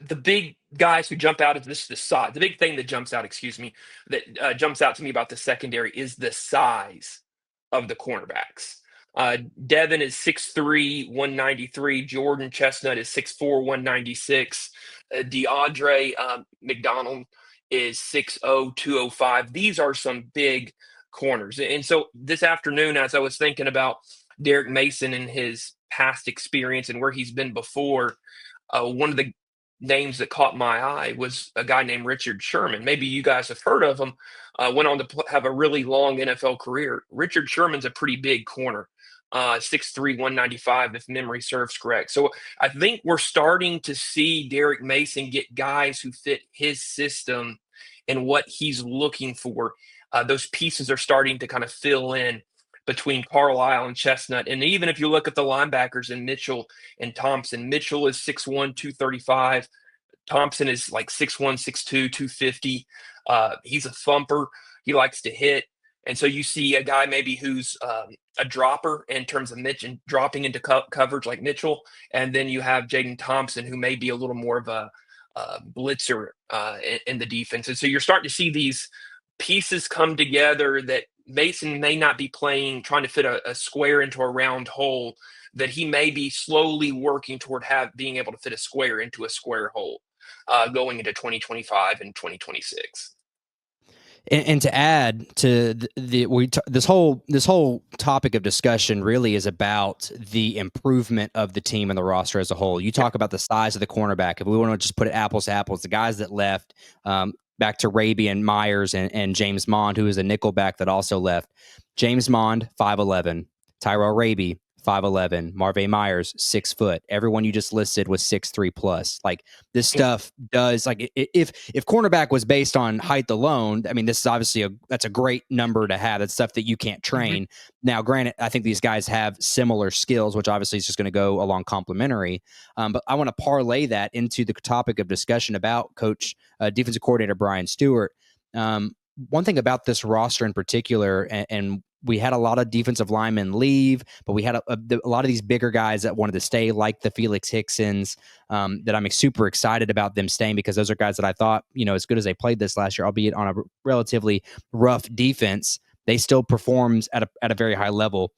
the big guys who jump out is the size. The big thing that jumps out, that jumps out to me about the secondary is the size of the cornerbacks. Devin is 6'3", 193. Jordan Chestnut is 6'4", 196. DeAndre McDonald is 6'0", 205. These are some big corners. And so this afternoon, as I was thinking about Derek Mason and his past experience and where he's been before, one of the names that caught my eye was a guy named Richard Sherman. Maybe you guys have heard of him. Went on to have a really long NFL career. Richard Sherman's a pretty big corner, 6'3", 195, if memory serves correct. So I think we're starting to see Derek Mason get guys who fit his system and what he's looking for. Those pieces are starting to kind of fill in between Carlisle and Chestnut. And even if you look at the linebackers in Mitchell and Thompson, Mitchell is 6'1", 235. Thompson is like 6'1", 6'2", 250. He's a thumper. He likes to hit. And so you see a guy maybe who's a dropper in terms of Mitchell dropping into coverage like Mitchell. And then you have Jaden Thompson, who may be a little more of a blitzer in the defense. And so you're starting to see these pieces come together that Mason may not be trying to fit a square into a round hole, that he may be slowly working toward being able to fit a square into a square hole going into 2025 and 2026. And to add to this whole topic of discussion really is about the improvement of the team and the roster as a whole. You talk about the size of the cornerback. If we want to just put it apples to apples, the guys that left, back to Raby and Myers and James Mond, who is a nickelback that also left. James Mond, 5'11". Tyrell Raby, 5'11". Marvay Myers, 6 foot. Everyone you just listed was 6'3" plus. Like, this stuff does, like, if cornerback was based on height alone, I mean, this is obviously that's a great number to have. That's stuff that you can't train. Now, granted, I think these guys have similar skills, which obviously is just going to go along complementary. But I want to parlay that into the topic of discussion about defensive coordinator Brian Stewart. one thing about this roster in particular, and we had a lot of defensive linemen leave, but we had a lot of these bigger guys that wanted to stay, like the Felix Hicksons, that I'm super excited about them staying, because those are guys that I thought, as good as they played this last year, albeit on a relatively rough defense, they still performed at a very high level.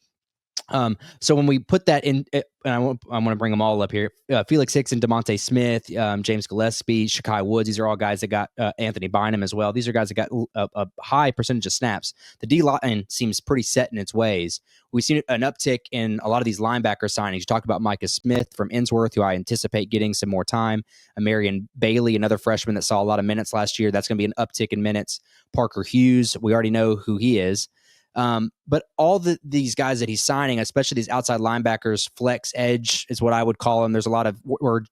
So when we put that in, and I'm going to bring them all up here. Felix Hickson, DeMonte Smith, James Gillespie, Shakai Woods. These are all guys that got Anthony Bynum as well. These are guys that got a high percentage of snaps. The D line seems pretty set in its ways. We've seen an uptick in a lot of these linebacker signings. You talked about Micah Smith from Innsworth, who I anticipate getting some more time. Marion Bailey, another freshman that saw a lot of minutes last year. That's going to be an uptick in minutes. Parker Hughes, we already know who he is. But all these guys that he's signing, especially these outside linebackers, flex edge is what I would call them. There's a lot of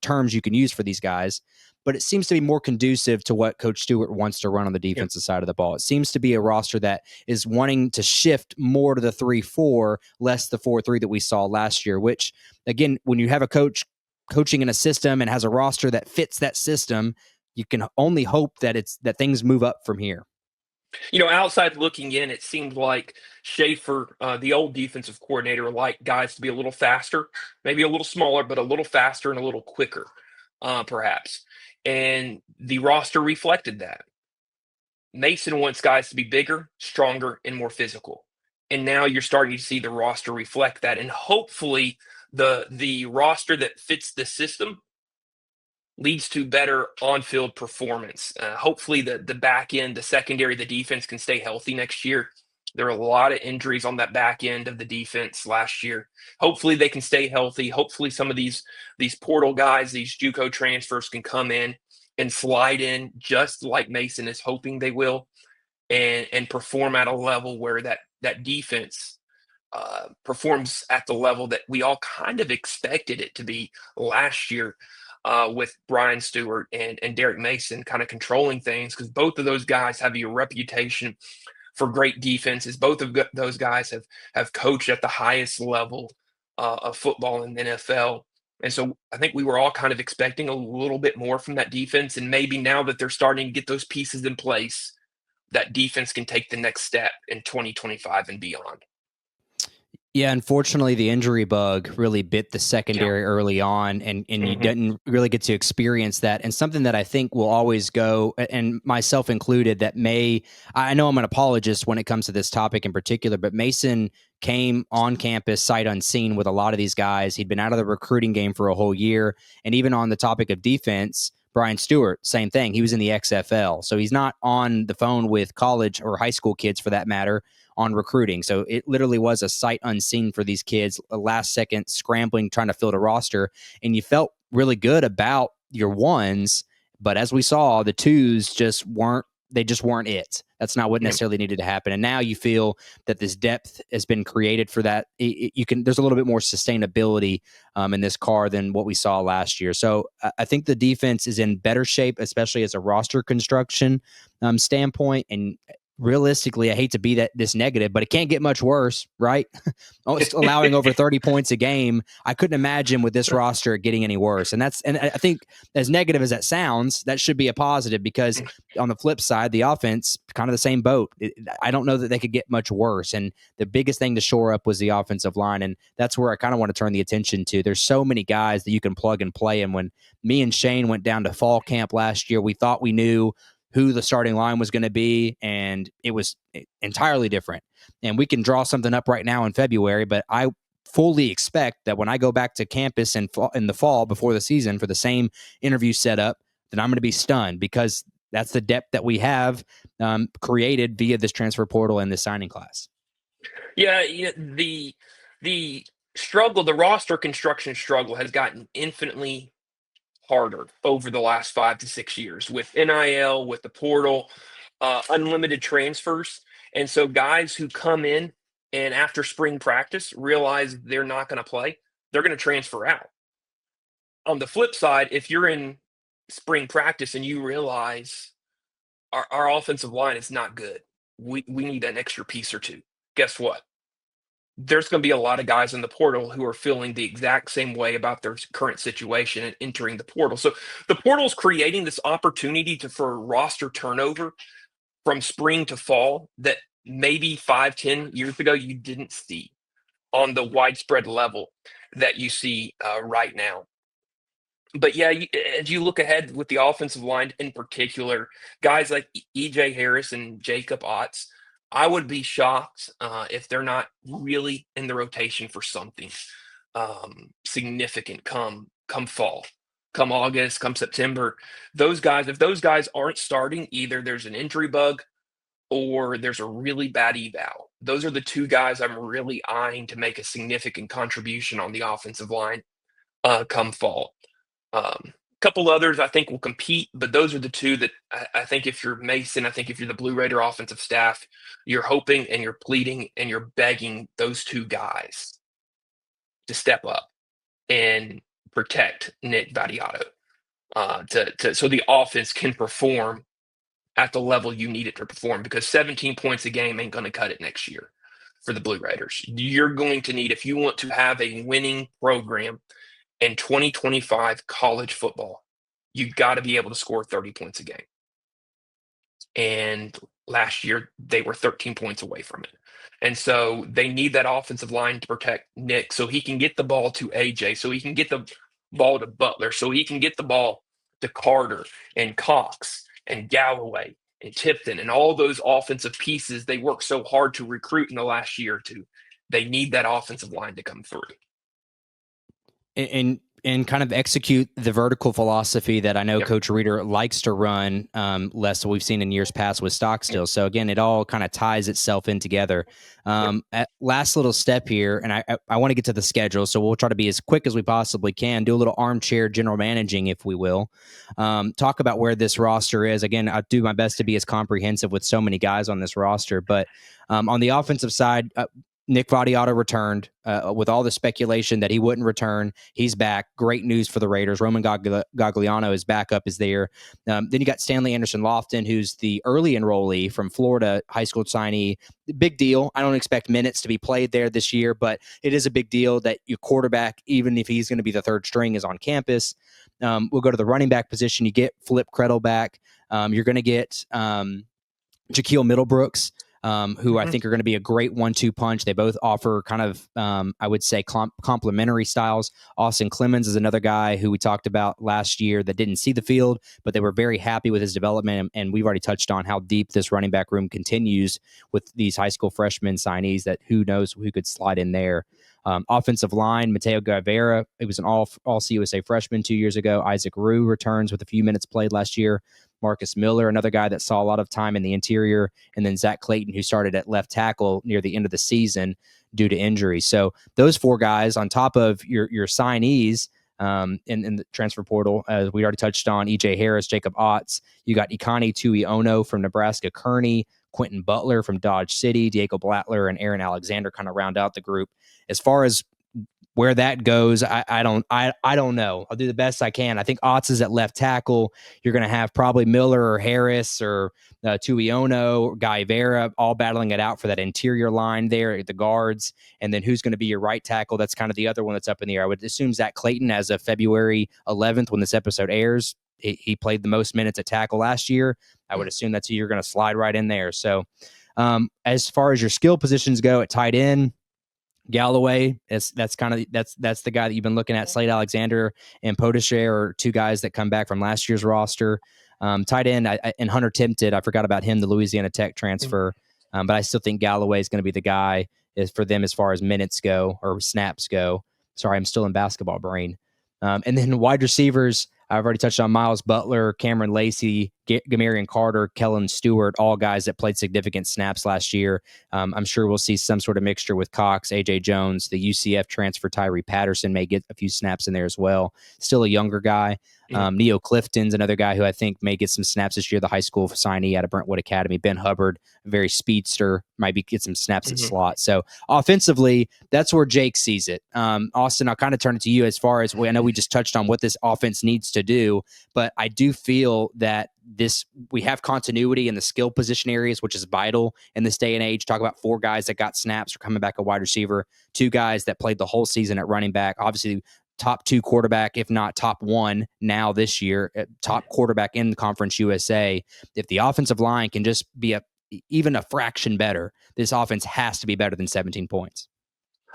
terms you can use for these guys, but it seems to be more conducive to what Coach Stewart wants to run on the defensive side of the ball. It seems to be a roster that is wanting to shift more to the 3-4, less the 4-3 that we saw last year, which, again, when you have a coach coaching in a system and has a roster that fits that system, you can only hope that things move up from here. Outside looking in, it seemed like Schaefer, the old defensive coordinator, liked guys to be a little faster, maybe a little smaller, but a little faster and a little quicker, perhaps. And the roster reflected that. Mason wants guys to be bigger, stronger, and more physical. And now you're starting to see the roster reflect that. And hopefully the roster that fits the system leads to better on-field performance. Hopefully the back end, the secondary, the defense can stay healthy next year. There are a lot of injuries on that back end of the defense last year. Hopefully they can stay healthy. Hopefully some of these portal guys, these JUCO transfers can come in and slide in just like Mason is hoping they will, and perform at a level where that defense performs at the level that we all kind of expected it to be last year. With Brian Stewart and Derek Mason kind of controlling things, because both of those guys have a reputation for great defenses. Both of those guys have coached at the highest level of football in the NFL. And so I think we were all kind of expecting a little bit more from that defense. And maybe now that they're starting to get those pieces in place, that defense can take the next step in 2025 and beyond. Yeah, unfortunately, the injury bug really bit the secondary early on, and you didn't really get to experience that. And something that I think will always go, and myself included, I know I'm an apologist when it comes to this topic in particular, but Mason came on campus sight unseen with a lot of these guys. He'd been out of the recruiting game for a whole year. And even on the topic of defense, Brian Stewart, same thing. He was in the XFL. So he's not on the phone with college or high school kids, for that matter, on recruiting. So it literally was a sight unseen for these kids, a last second scrambling, trying to fill the roster. And you felt really good about your ones, but as we saw, the twos just weren't it. That's not what necessarily needed to happen. And now you feel that this depth has been created for that. There's a little bit more sustainability in this car than what we saw last year. So I think the defense is in better shape, especially as a roster construction standpoint. And realistically, I hate to be this negative, but it can't get much worse, right? Allowing over 30 points a game, I couldn't imagine with this roster getting any worse. And I think, as negative as that sounds, that should be a positive, because on the flip side, the offense, kind of the same boat. I don't know that they could get much worse. And the biggest thing to shore up was the offensive line. And that's where I kind of want to turn the attention to. There's so many guys that you can plug and play. And when me and Shane went down to fall camp last year, we thought we knew who the starting line was going to be, and it was entirely different. And we can draw something up right now in February, but I fully expect that when I go back to campus in the fall before the season for the same interview setup, then I'm going to be stunned, because that's the depth that we have created via this transfer portal and this signing class. Yeah, the struggle, the roster construction struggle, has gotten infinitely harder over the last 5 to 6 years with NIL, with the portal, unlimited transfers. And so guys who come in and after spring practice realize they're not going to play, they're going to transfer out. On the flip side, if you're in spring practice and you realize our offensive line is not good, we need an extra piece or two, guess what? There's going to be a lot of guys in the portal who are feeling the exact same way about their current situation and entering the portal. So the portal is creating this opportunity for roster turnover from spring to fall that maybe 5-10 years ago you didn't see on the widespread level that you see right now. But yeah, as you look ahead with the offensive line in particular, guys like EJ Harris and Jacob Otts, I would be shocked if they're not really in the rotation for something significant come fall, come August, come September. Those guys, if those guys aren't starting, either there's an injury bug or there's a really bad eval. Those are the two guys I'm really eyeing to make a significant contribution on the offensive line come fall. A couple others I think will compete, but those are the two that I think if you're Mason, I think if you're the Blue Raider offensive staff, you're hoping and you're pleading and you're begging those two guys to step up and protect Nick Vattiato so the offense can perform at the level you need it to perform, because 17 points a game ain't going to cut it next year for the Blue Raiders. You're going to need, if you want to have a winning program in 2025 college football, you've got to be able to score 30 points a game. And last year, they were 13 points away from it. And so they need that offensive line to protect Nick so he can get the ball to AJ, so he can get the ball to Butler, so he can get the ball to Carter and Cox and Galloway and Tipton and all those offensive pieces they worked so hard to recruit in the last year or two. They need that offensive line to come through. And kind of execute the vertical philosophy that I know Coach Reeder likes to run, less than we've seen in years past with Stockstill. So again, it all kind of ties itself in together. Last little step here, and I want to get to the schedule, so we'll try to be as quick as we possibly can, do a little armchair general managing, if we will. Talk about where this roster is. Again, I do my best to be as comprehensive with so many guys on this roster, but on the offensive side, Nick Vattiato returned with all the speculation that he wouldn't return. He's back. Great news for the Raiders. Roman Gagliano, his backup, is there. Then you got Stanley Anderson-Lofton, who's the early enrollee from Florida, high school signee. Big deal. I don't expect minutes to be played there this year, but it is a big deal that your quarterback, even if he's going to be the third string, is on campus. We'll go to the running back position. You get Flip Krettel back. You're going to get Jaquil Middlebrooks, who I think are going to be a great 1-2 punch. They both offer kind of, I would say, complementary styles. Austin Clemens is another guy who we talked about last year that didn't see the field, but they were very happy with his development. And we've already touched on how deep this running back room continues with these high school freshmen signees that who knows who could slide in there. Offensive line, Mateo Guevara, it was an all-CUSA freshman 2 years ago. Isaac Rue returns with a few minutes played last year. Marcus Miller, another guy that saw a lot of time in the interior, and then Zach Clayton, who started at left tackle near the end of the season due to injury. So those four guys on top of your signees in the transfer portal, as we already touched on, EJ Harris, Jacob Otts. You got Ikani Tuiono from Nebraska Kearney, Quentin Butler from Dodge City, Diego Blattler, and Aaron Alexander kind of round out the group. As far as where that goes, I don't know. I'll do the best I can. I think Otts is at left tackle. You're going to have probably Miller or Harris or Tuiono or Guy Vera all battling it out for that interior line there at the guards. And then who's going to be your right tackle? That's kind of the other one that's up in the air. I would assume Zach Clayton, as of February 11th, when this episode airs, he played the most minutes at tackle last year. I would assume that's who you're going to slide right in there. So as far as your skill positions go at tight end, Galloway, that's the guy that you've been looking at. Slade Alexander and Potiche are two guys that come back from last year's roster. Tight end, and Hunter Timpted, I forgot about him, the Louisiana Tech transfer. But I still think Galloway is going to be the guy for them as far as minutes go or snaps go. Sorry, I'm still in basketball brain. And then wide receivers, I've already touched on Miles Butler, Cameron Lacey, Gamarian Carter, Kellen Stewart, all guys that played significant snaps last year. I'm sure we'll see some sort of mixture with Cox, AJ Jones, the UCF transfer Tyree Patterson may get a few snaps in there as well. Still a younger guy. Neo Clifton's another guy who I think may get some snaps this year, the high school signee out of Brentwood Academy. Ben Hubbard, very speedster, might get some snaps at slot. So offensively, that's where Jake sees it. Austin, I'll kind of turn it to you as far as, I know we just touched on what this offense needs to do, but I do feel that we have continuity in the skill position areas, which is vital in this day and age. Talk about four guys that got snaps or coming back a wide receiver, two guys that played the whole season at running back. Obviously, top 2 quarterback, if not top 1 now this year, top quarterback in the Conference USA. If the offensive line can just be even a fraction better, this offense has to be better than 17 points.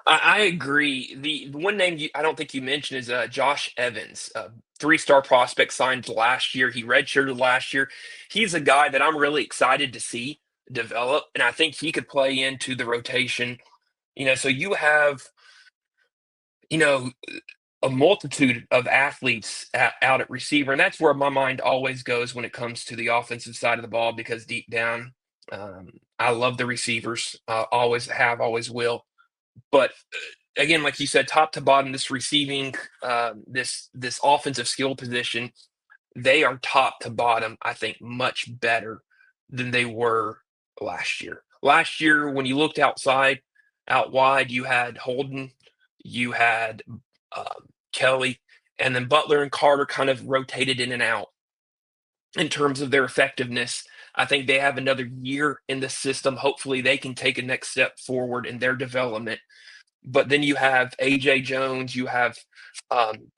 I agree. The one name I don't think you mentioned is Josh Evans, 3-star prospect signed last year. He redshirted last year. He's a guy that I'm really excited to see develop, and I think he could play into the rotation. So you have, a multitude of athletes out at receiver, and that's where my mind always goes when it comes to the offensive side of the ball, because deep down, I love the receivers. Always have, always will. But again, like you said, top to bottom, this receiving, this offensive skill position, they are top to bottom, I think, much better than they were last year. Last year, when you looked out wide, you had Holden, you had Kelly, and then Butler and Carter kind of rotated in and out in terms of their effectiveness. I think they have another year in the system. Hopefully they can take a next step forward in their development. But then you have A.J. Jones, you have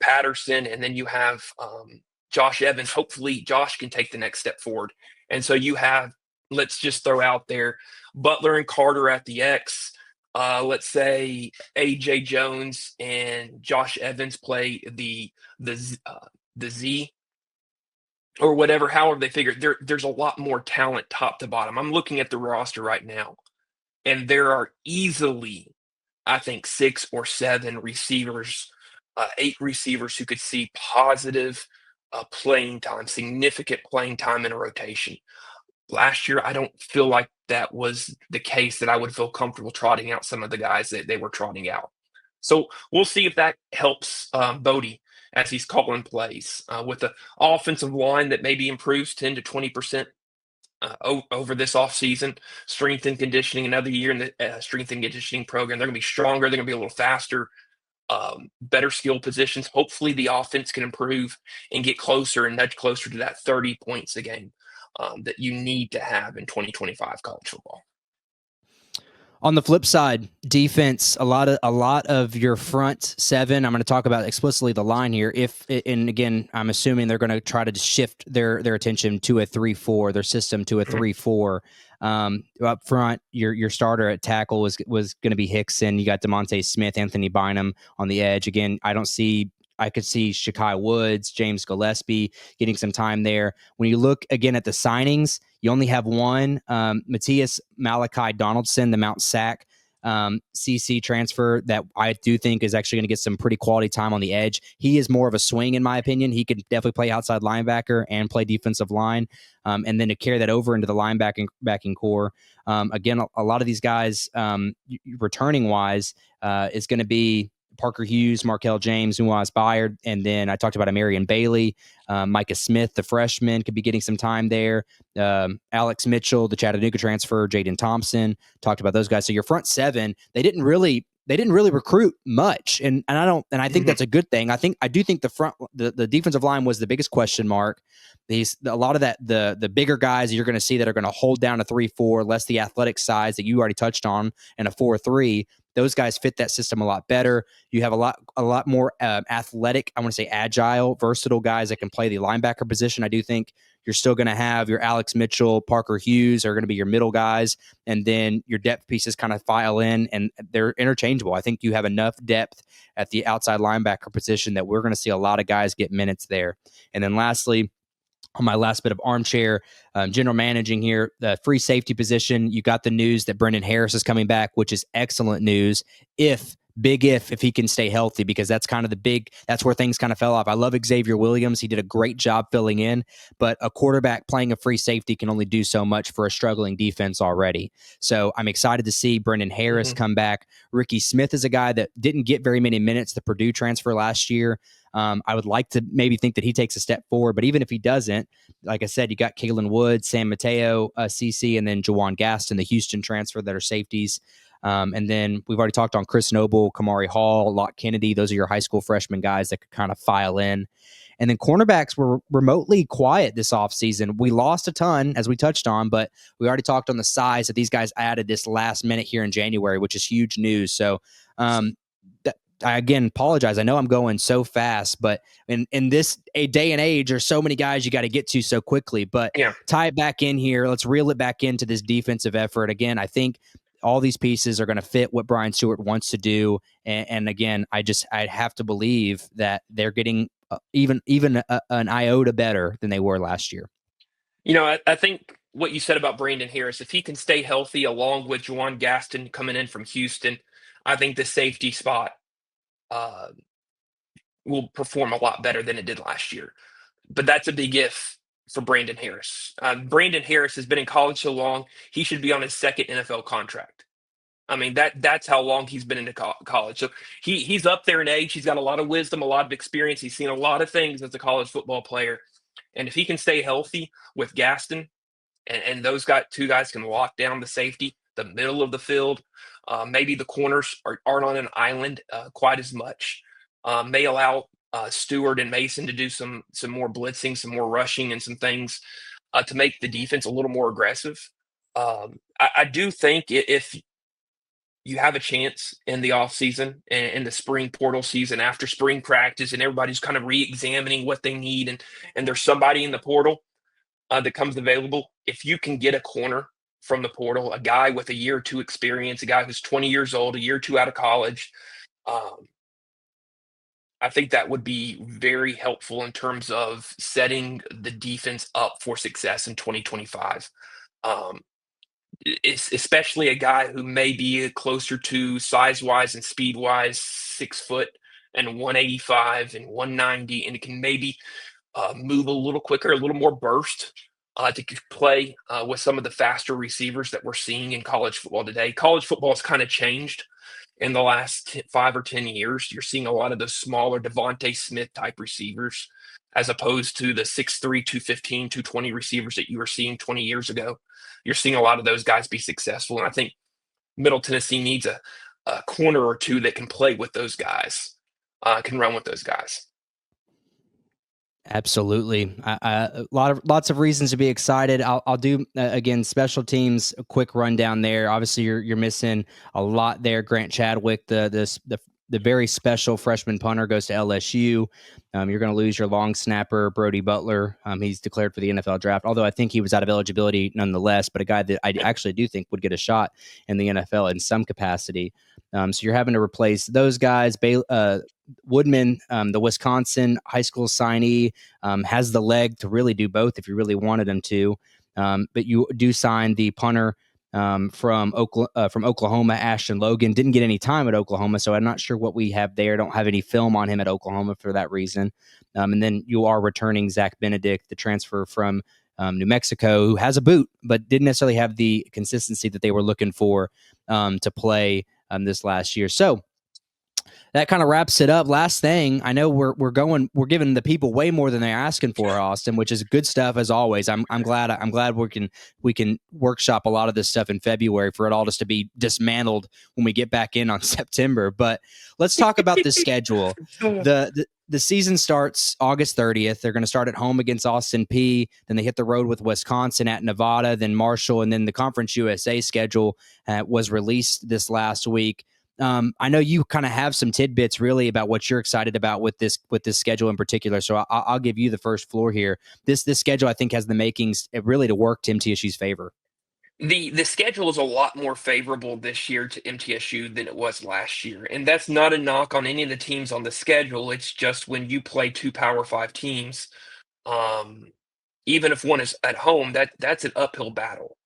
Patterson, and then you have Josh Evans. Hopefully Josh can take the next step forward. And so you have, let's just throw out there, Butler and Carter at the X. Let's say A.J. Jones and Josh Evans play the Z, or whatever, however they figure. There's a lot more talent top to bottom. I'm looking at the roster right now, and there are easily, I think, 6 or 7 receivers, 8 receivers who could see positive playing time, significant playing time in a rotation. Last year, I don't feel like that was the case, that I would feel comfortable trotting out some of the guys that they were trotting out. So we'll see if that helps Bodie as he's calling plays with the offensive line that maybe improves 10 to 20% over this offseason. Strength and conditioning, another year in the strength and conditioning program. They're going to be stronger. They're going to be a little faster, better skill positions. Hopefully the offense can improve and get closer and nudge closer to that 30 points a game that you need to have in 2025 college football. On the flip side, defense, a lot of your front 7. I'm going to talk about explicitly the line here. And again, I'm assuming they're going to try to shift their attention to a 3-4, their system to a 3-4. Up front, your starter at tackle was going to be Hickson. You got DeMonte Smith, Anthony Bynum on the edge. Again, I could see Shakai Woods, James Gillespie getting some time there. When you look again at the signings, you only have one, Matthias Malachi Donaldson, the Mount Sac CC transfer, that I do think is actually going to get some pretty quality time on the edge. He is more of a swing, in my opinion. He could definitely play outside linebacker and play defensive line, and then to carry that over into the linebacking core. Again, a lot of these guys, returning-wise, is going to be Parker Hughes, Markel James, Nuwaz Byard, and then I talked about Amarian Bailey, Micah Smith, the freshman, could be getting some time there. Alex Mitchell, the Chattanooga transfer, Jaden Thompson, talked about those guys. So your front 7, they didn't really recruit much, and I think that's a good thing. I do think the defensive line was the biggest question mark. A lot of that, the bigger guys you're going to see that are going to hold down a 3-4, less the athletic size that you already touched on, and a 4-3. Those guys fit that system a lot better. You have a lot more athletic, I want to say agile, versatile guys that can play the linebacker position. I do think you're still going to have your Alex Mitchell, Parker Hughes are going to be your middle guys, and then your depth pieces kind of file in, and they're interchangeable. I think you have enough depth at the outside linebacker position that we're going to see a lot of guys get minutes there. And then lastly, on my last bit of armchair general managing here, the free safety position, you got the news that Brendan Harris is coming back, which is excellent news. If he can stay healthy, because that's kind of that's where things kind of fell off. I love Xavier Williams. He did a great job filling in, but a quarterback playing a free safety can only do so much for a struggling defense already. So I'm excited to see Brendan Harris come back. Ricky Smith is a guy that didn't get very many minutes, the Purdue transfer last year. I would like to maybe think that he takes a step forward, but even if he doesn't, like I said, you got Kalen Wood, Sam Mateo, CC, and then Jawan Gaston, the Houston transfer, that are safeties. And then we've already talked on Chris Noble, Kamari Hall, Locke Kennedy. Those are your high school freshman guys that could kind of file in. And then cornerbacks were remotely quiet this offseason. We lost a ton, as we touched on, but we already talked on the size that these guys added this last minute here in January, which is huge news. So again apologize. I know I'm going so fast, but in this a day and age, there's so many guys you got to get to so quickly. But Yeah. tie it back in here. Let's reel it back into this defensive effort. Again, I think all these pieces are going to fit what Brian Stewart wants to do. And again, I have to believe that they're getting even an iota better than they were last year. I think what you said about Brandon Harris, if he can stay healthy along with Juwan Gaston coming in from Houston, I think the safety spot uh, will perform a lot better than it did last year. But that's a big if for Brandon Harris. Brandon Harris has been in college so long, he should be on his second NFL contract. I mean, that's how long he's been into college. So he's up there in age. He's got a lot of wisdom, a lot of experience. He's seen a lot of things as a college football player. And if he can stay healthy with Gaston, and those two guys can lock down the safety, the middle of the field, maybe the corners aren't on an island quite as much. May allow Stewart and Mason to do some more blitzing, some more rushing, and some things to make the defense a little more aggressive. I do think if you have a chance in the offseason and in the spring portal season after spring practice and everybody's kind of re-examining what they need and there's somebody in the portal that comes available, if you can get a corner from the portal, a guy with a year or two experience, a guy who's 20 years old, a year or two out of college, I think that would be very helpful in terms of setting the defense up for success in 2025. Especially a guy who may be closer to size-wise and speed-wise 6 foot and 185 and 190, and it can maybe move a little quicker, a little more burst to play with some of the faster receivers that we're seeing in college football today. College football has kind of changed in the last 5 or 10 years. You're seeing a lot of those smaller Devontae Smith type receivers as opposed to the 6'3", 215, 220 receivers that you were seeing 20 years ago. You're seeing a lot of those guys be successful. And I think Middle Tennessee needs a corner or two that can play with those guys, can run with those guys. Absolutely. Lots of reasons to be excited. I'll do again, special teams, a quick rundown there. Obviously you're missing a lot there. Grant Chadwick, the very special freshman punter, goes to LSU. You're going to lose your long snapper, Brody Butler. He's declared for the NFL draft, although I think he was out of eligibility nonetheless, but a guy that I actually do think would get a shot in the NFL in some capacity. So you're having to replace those guys. Woodman, the Wisconsin high school signee, has the leg to really do both if you really wanted him to. But you do sign the punter from Oklahoma, Ashton Logan. Didn't get any time at Oklahoma, so I'm not sure what we have there. Don't have any film on him at Oklahoma for that reason. And then you are returning Zach Benedict, the transfer from New Mexico, who has a boot, but didn't necessarily have the consistency that they were looking for to play this last year. So that kind of wraps it up. Last thing, I know we're giving the people way more than they're asking for, Austin, which is good stuff as always. I'm glad we can workshop a lot of this stuff in February for it all just to be dismantled when we get back in on September. But let's talk about the schedule. The season starts August 30th. They're going to start at home against Austin Peay. Then they hit the road with Wisconsin, at Nevada, then Marshall, and then the Conference USA schedule was released this last week. I know you kind of have some tidbits really about what you're excited about with this schedule in particular. So I'll give you the first floor here. This schedule, I think, has the makings really to work to MTSU's favor. The schedule is a lot more favorable this year to MTSU than it was last year. And that's not a knock on any of the teams on the schedule. It's just when you play two Power 5 teams, even if one is at home, that's an uphill battle.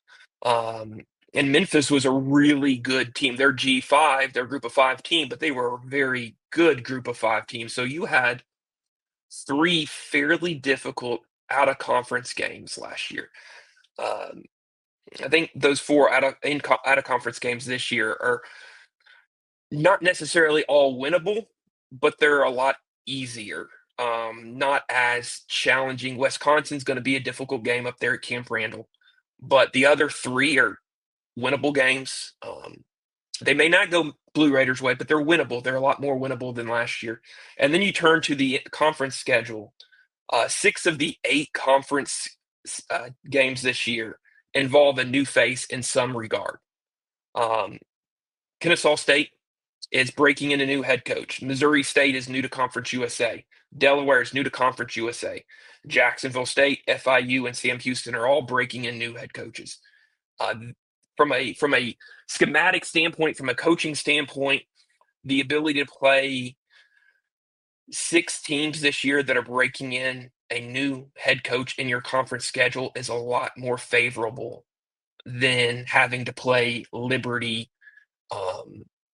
And Memphis was a really good team. They're G5, they're group of 5 team, but they were a very good group of 5 team. So you had 3 fairly difficult out-of-conference games last year. I think those 4 out-of-conference games this year are not necessarily all winnable, but they're a lot easier. Not as challenging. Wisconsin's going to be a difficult game up there at Camp Randall, but the other 3 are winnable games. They may not go Blue Raiders' way, but they're winnable. They're a lot more winnable than last year. And then you turn to the conference schedule. 6 of the 8 conference games this year involve a new face in some regard. Kennesaw State is breaking in a new head coach. Missouri State is new to Conference USA. Delaware is new to Conference USA. Jacksonville State, FIU, and Sam Houston are all breaking in new head coaches. From a schematic standpoint, from a coaching standpoint, the ability to play 6 teams this year that are breaking in a new head coach in your conference schedule is a lot more favorable than having to play Liberty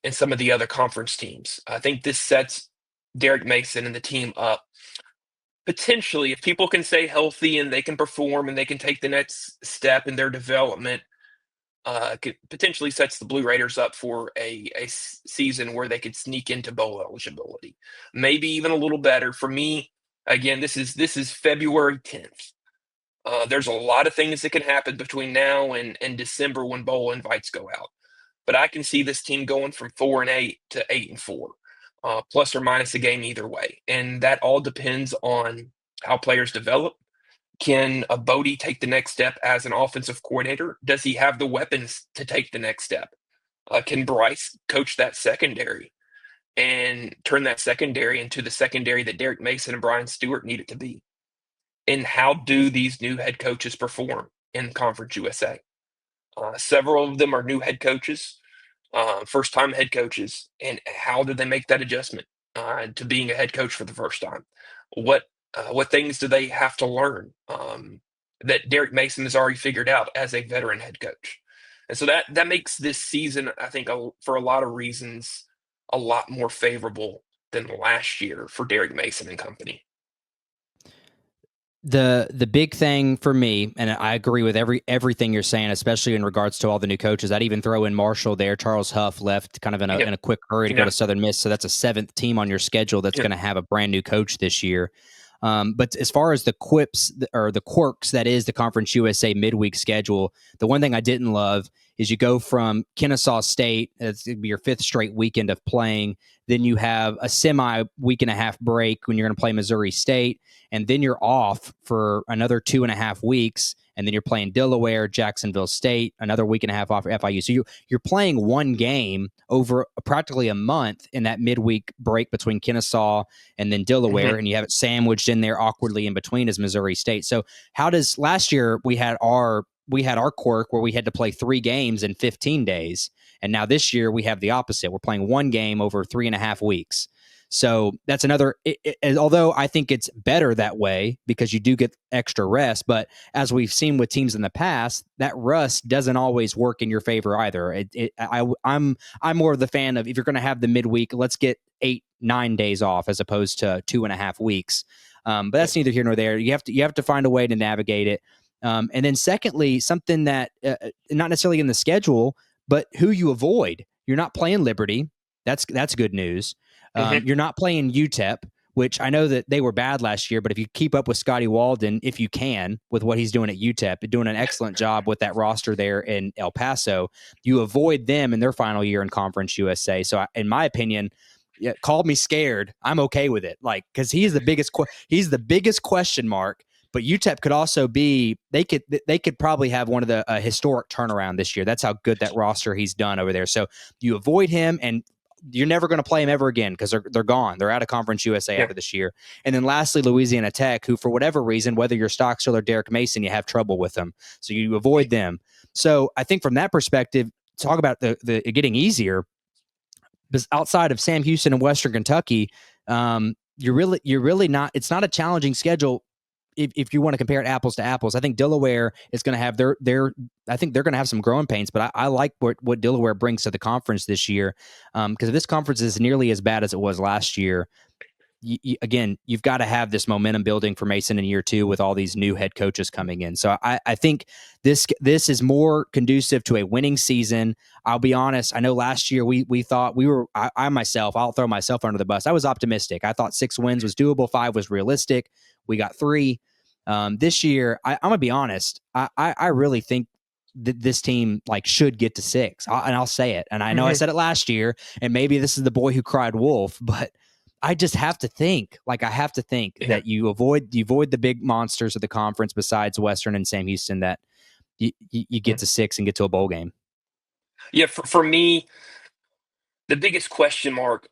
and some of the other conference teams. I think this sets Derek Mason and the team up potentially, if people can stay healthy and they can perform and they can take the next step in their development, potentially sets the Blue Raiders up for a season where they could sneak into bowl eligibility. Maybe even a little better. For me, again, this is February 10th. There's a lot of things that can happen between now and December when bowl invites go out. But I can see this team going from 4-8 to 8-4, plus or minus a game either way. And that all depends on how players develop. Can a Bodie take the next step as an offensive coordinator? Does he have the weapons to take the next step? Can Bryce coach that secondary and turn that secondary into the secondary that Derek Mason and Brian Stewart need it to be? And how do these new head coaches perform in Conference USA? Several of them are new head coaches, first-time head coaches, and how did they make that adjustment to being a head coach for the first time? What things do they have to learn that Derek Mason has already figured out as a veteran head coach? And so that makes this season, I think, for a lot of reasons, a lot more favorable than last year for Derek Mason and company. The big thing for me, and I agree with everything you're saying, especially in regards to all the new coaches. I'd even throw in Marshall there. Charles Huff left kind of in a quick hurry to go to Southern Miss, so that's a 7th team on your schedule that's going to have a brand new coach this year. But as far as the quips or the quirks that is the Conference USA midweek schedule, the one thing I didn't love is you go from Kennesaw State, it's going to be your 5th straight weekend of playing. Then you have a semi week and a half break when you're going to play Missouri State. And then you're off for another 2.5 weeks. And then you're playing Delaware, Jacksonville State, another week and a half off for FIU. So you're playing one game over practically a month in that midweek break between Kennesaw and then Delaware, and you have it sandwiched in there awkwardly in between as Missouri State. So how does last year we had our quirk where we had to play 3 games in 15 days, and now this year we have the opposite. We're playing one game over 3.5 weeks. So that's another, although I think it's better that way because you do get extra rest. But as we've seen with teams in the past, that rust doesn't always work in your favor either. I'm more of the fan of, if you're going to have the midweek, let's get 8-9 days off as opposed to 2.5 weeks. But that's neither here nor there. You have to find a way to navigate it. And then secondly, something that not necessarily in the schedule, but who you avoid. You're not playing Liberty. That's good news. You're not playing UTEP, which I know that they were bad last year, but if you keep up with Scotty Walden, if you can, with what he's doing at UTEP, doing an excellent job with that roster there in El Paso, you avoid them in their final year in Conference USA. So in my opinion, call me scared. I'm okay with it. Like, cause he's the biggest question mark, but UTEP could also be, they could probably have one of the historic turnaround this year. That's how good that roster he's done over there. So you avoid him, and you're never going to play him ever again because they're gone. They're out of Conference USA after this year. And then lastly, Louisiana Tech, who for whatever reason, whether you're Stockstill or Derek Mason, you have trouble with them. So you avoid them. So I think from that perspective, talk about the getting easier. Because outside of Sam Houston and Western Kentucky, you're really not. It's not a challenging schedule. If you want to compare it apples to apples, I think Delaware is going to have I think they're going to have some growing pains, but I like what Delaware brings to the conference this year. Because if this conference is nearly as bad as it was last year, again, you've got to have this momentum building for Mason in year 2 with all these new head coaches coming in. So I think this is more conducive to a winning season. I'll be honest. I know last year we thought I myself, I'll throw myself under the bus. I was optimistic. I thought 6 wins was doable. 5 was realistic. We got 3. This year, I'm gonna be honest. I really think that this team should get to 6, and I'll say it. And I know I said it last year, and maybe this is the boy who cried wolf, but I just have to think. That you avoid the big monsters of the conference besides Western and Sam Houston. That you get to 6 and get to a bowl game. Yeah, for me, The biggest question mark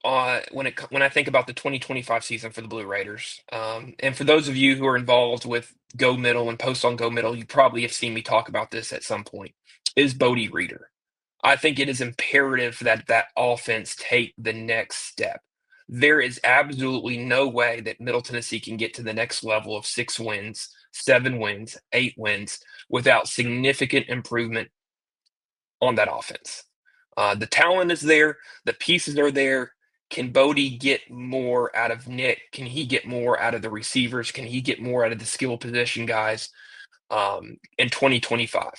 when I think about the 2025 season for the Blue Raiders, and for those of you who are involved with Go Middle and post on Go Middle, you probably have seen me talk about this at some point, is Bodie Reeder. I think it is imperative that that offense take the next step. There is absolutely no way that Middle Tennessee can get to the next level of 6 wins, 7 wins, 8 wins without significant improvement on that offense. The talent is there. The pieces are there. Can Bodie get more out of Nick? Can he get more out of the receivers? Can he get more out of the skill position guys in 2025?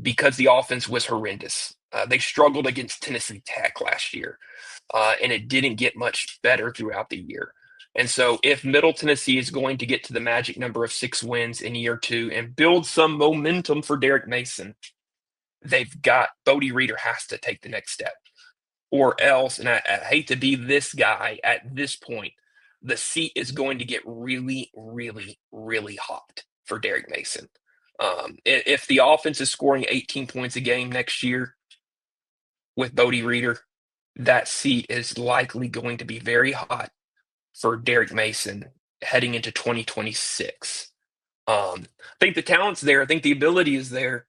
Because the offense was horrendous. They struggled against Tennessee Tech last year, and it didn't get much better throughout the year. And so if Middle Tennessee is going to get to the magic number of 6 wins in year 2 and build some momentum for Derek Mason, Bodie Reeder has to take the next step. Or else, and I hate to be this guy at this point, the seat is going to get really, really, really hot for Derek Mason. If the offense is scoring 18 points a game next year with Bodie Reeder, that seat is likely going to be very hot for Derek Mason heading into 2026. I think the talent's there. I think the ability is there.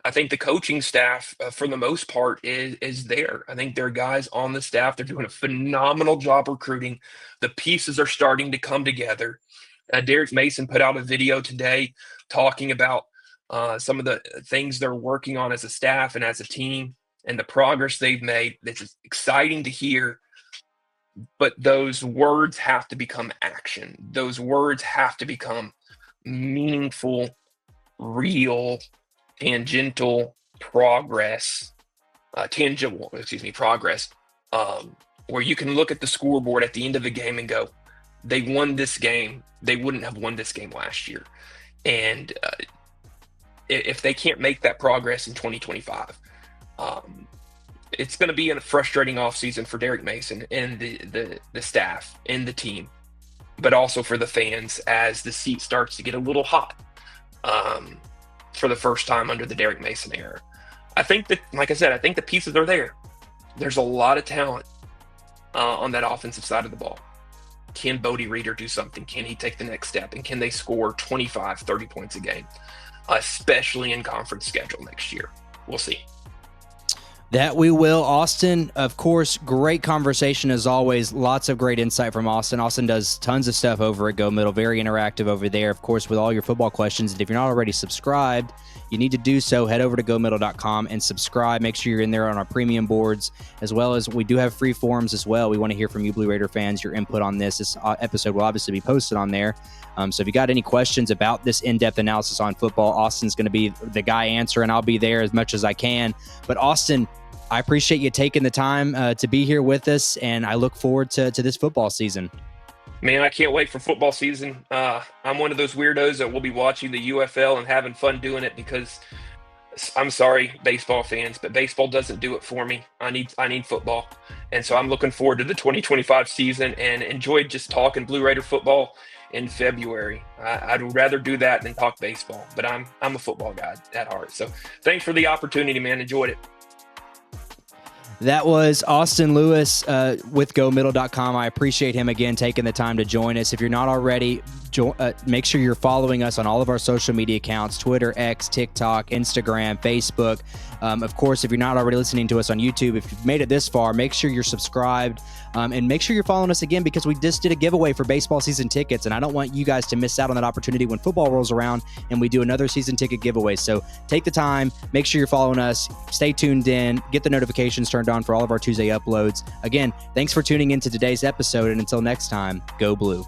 I think the coaching staff, for the most part, is there. I think there are guys on the staff. They're doing a phenomenal job recruiting. The pieces are starting to come together. Derek Mason put out a video today talking about some of the things they're working on as a staff and as a team and the progress they've made. It's exciting to hear, but those words have to become action. Those words have to become meaningful, real, tangible progress, where you can look at the scoreboard at the end of the game and go, they won this game. They wouldn't have won this game last year. And if they can't make that progress in 2025, it's going to be a frustrating offseason for Derek Mason and the staff and the team, but also for the fans as the seat starts to get a little hot. For the first time under the Derek Mason era. I think that, like I said, I think the pieces are there. There's a lot of talent on that offensive side of the ball. Can Bodie Reeder do something? Can he take the next step? And can they score 25, 30 points a game, especially in conference schedule next year? We'll see. That we will. Austin, of course, great conversation as always. Lots of great insight from Austin. Austin does tons of stuff over at Go Middle, very interactive over there, of course, with all your football questions. And if you're not already subscribed, you need to do so. Head over to gomiddle.com and subscribe. Make sure you're in there on our premium boards, as well as we do have free forums as well. We want to hear from you Blue Raider fans, your input on this. This episode will obviously be posted on there. So if you got any questions about this in-depth analysis on football, Austin's going to be the guy answering. I'll be there as much as I can. But Austin, I appreciate you taking the time to be here with us, and I look forward to this football season. Man, I can't wait for football season. I'm one of those weirdos that will be watching the UFL and having fun doing it because I'm sorry, baseball fans, but baseball doesn't do it for me. I need football. And so I'm looking forward to the 2025 season and enjoyed just talking Blue Raider football in February. I'd rather do that than talk baseball, but I'm a football guy at heart. So thanks for the opportunity, man. Enjoyed it. That was Austin Lewis with GoMiddle.com. I appreciate him again taking the time to join us. If you're not already, make sure you're following us on all of our social media accounts, Twitter, X, TikTok, Instagram, Facebook. Of course, if you're not already listening to us on YouTube, if you've made it this far, make sure you're subscribed and make sure you're following us again because we just did a giveaway for baseball season tickets, and I don't want you guys to miss out on that opportunity when football rolls around and we do another season ticket giveaway. So take the time, make sure you're following us, stay tuned in, get the notifications turned on for all of our Tuesday uploads. Again, thanks for tuning into today's episode, and until next time, go Blue.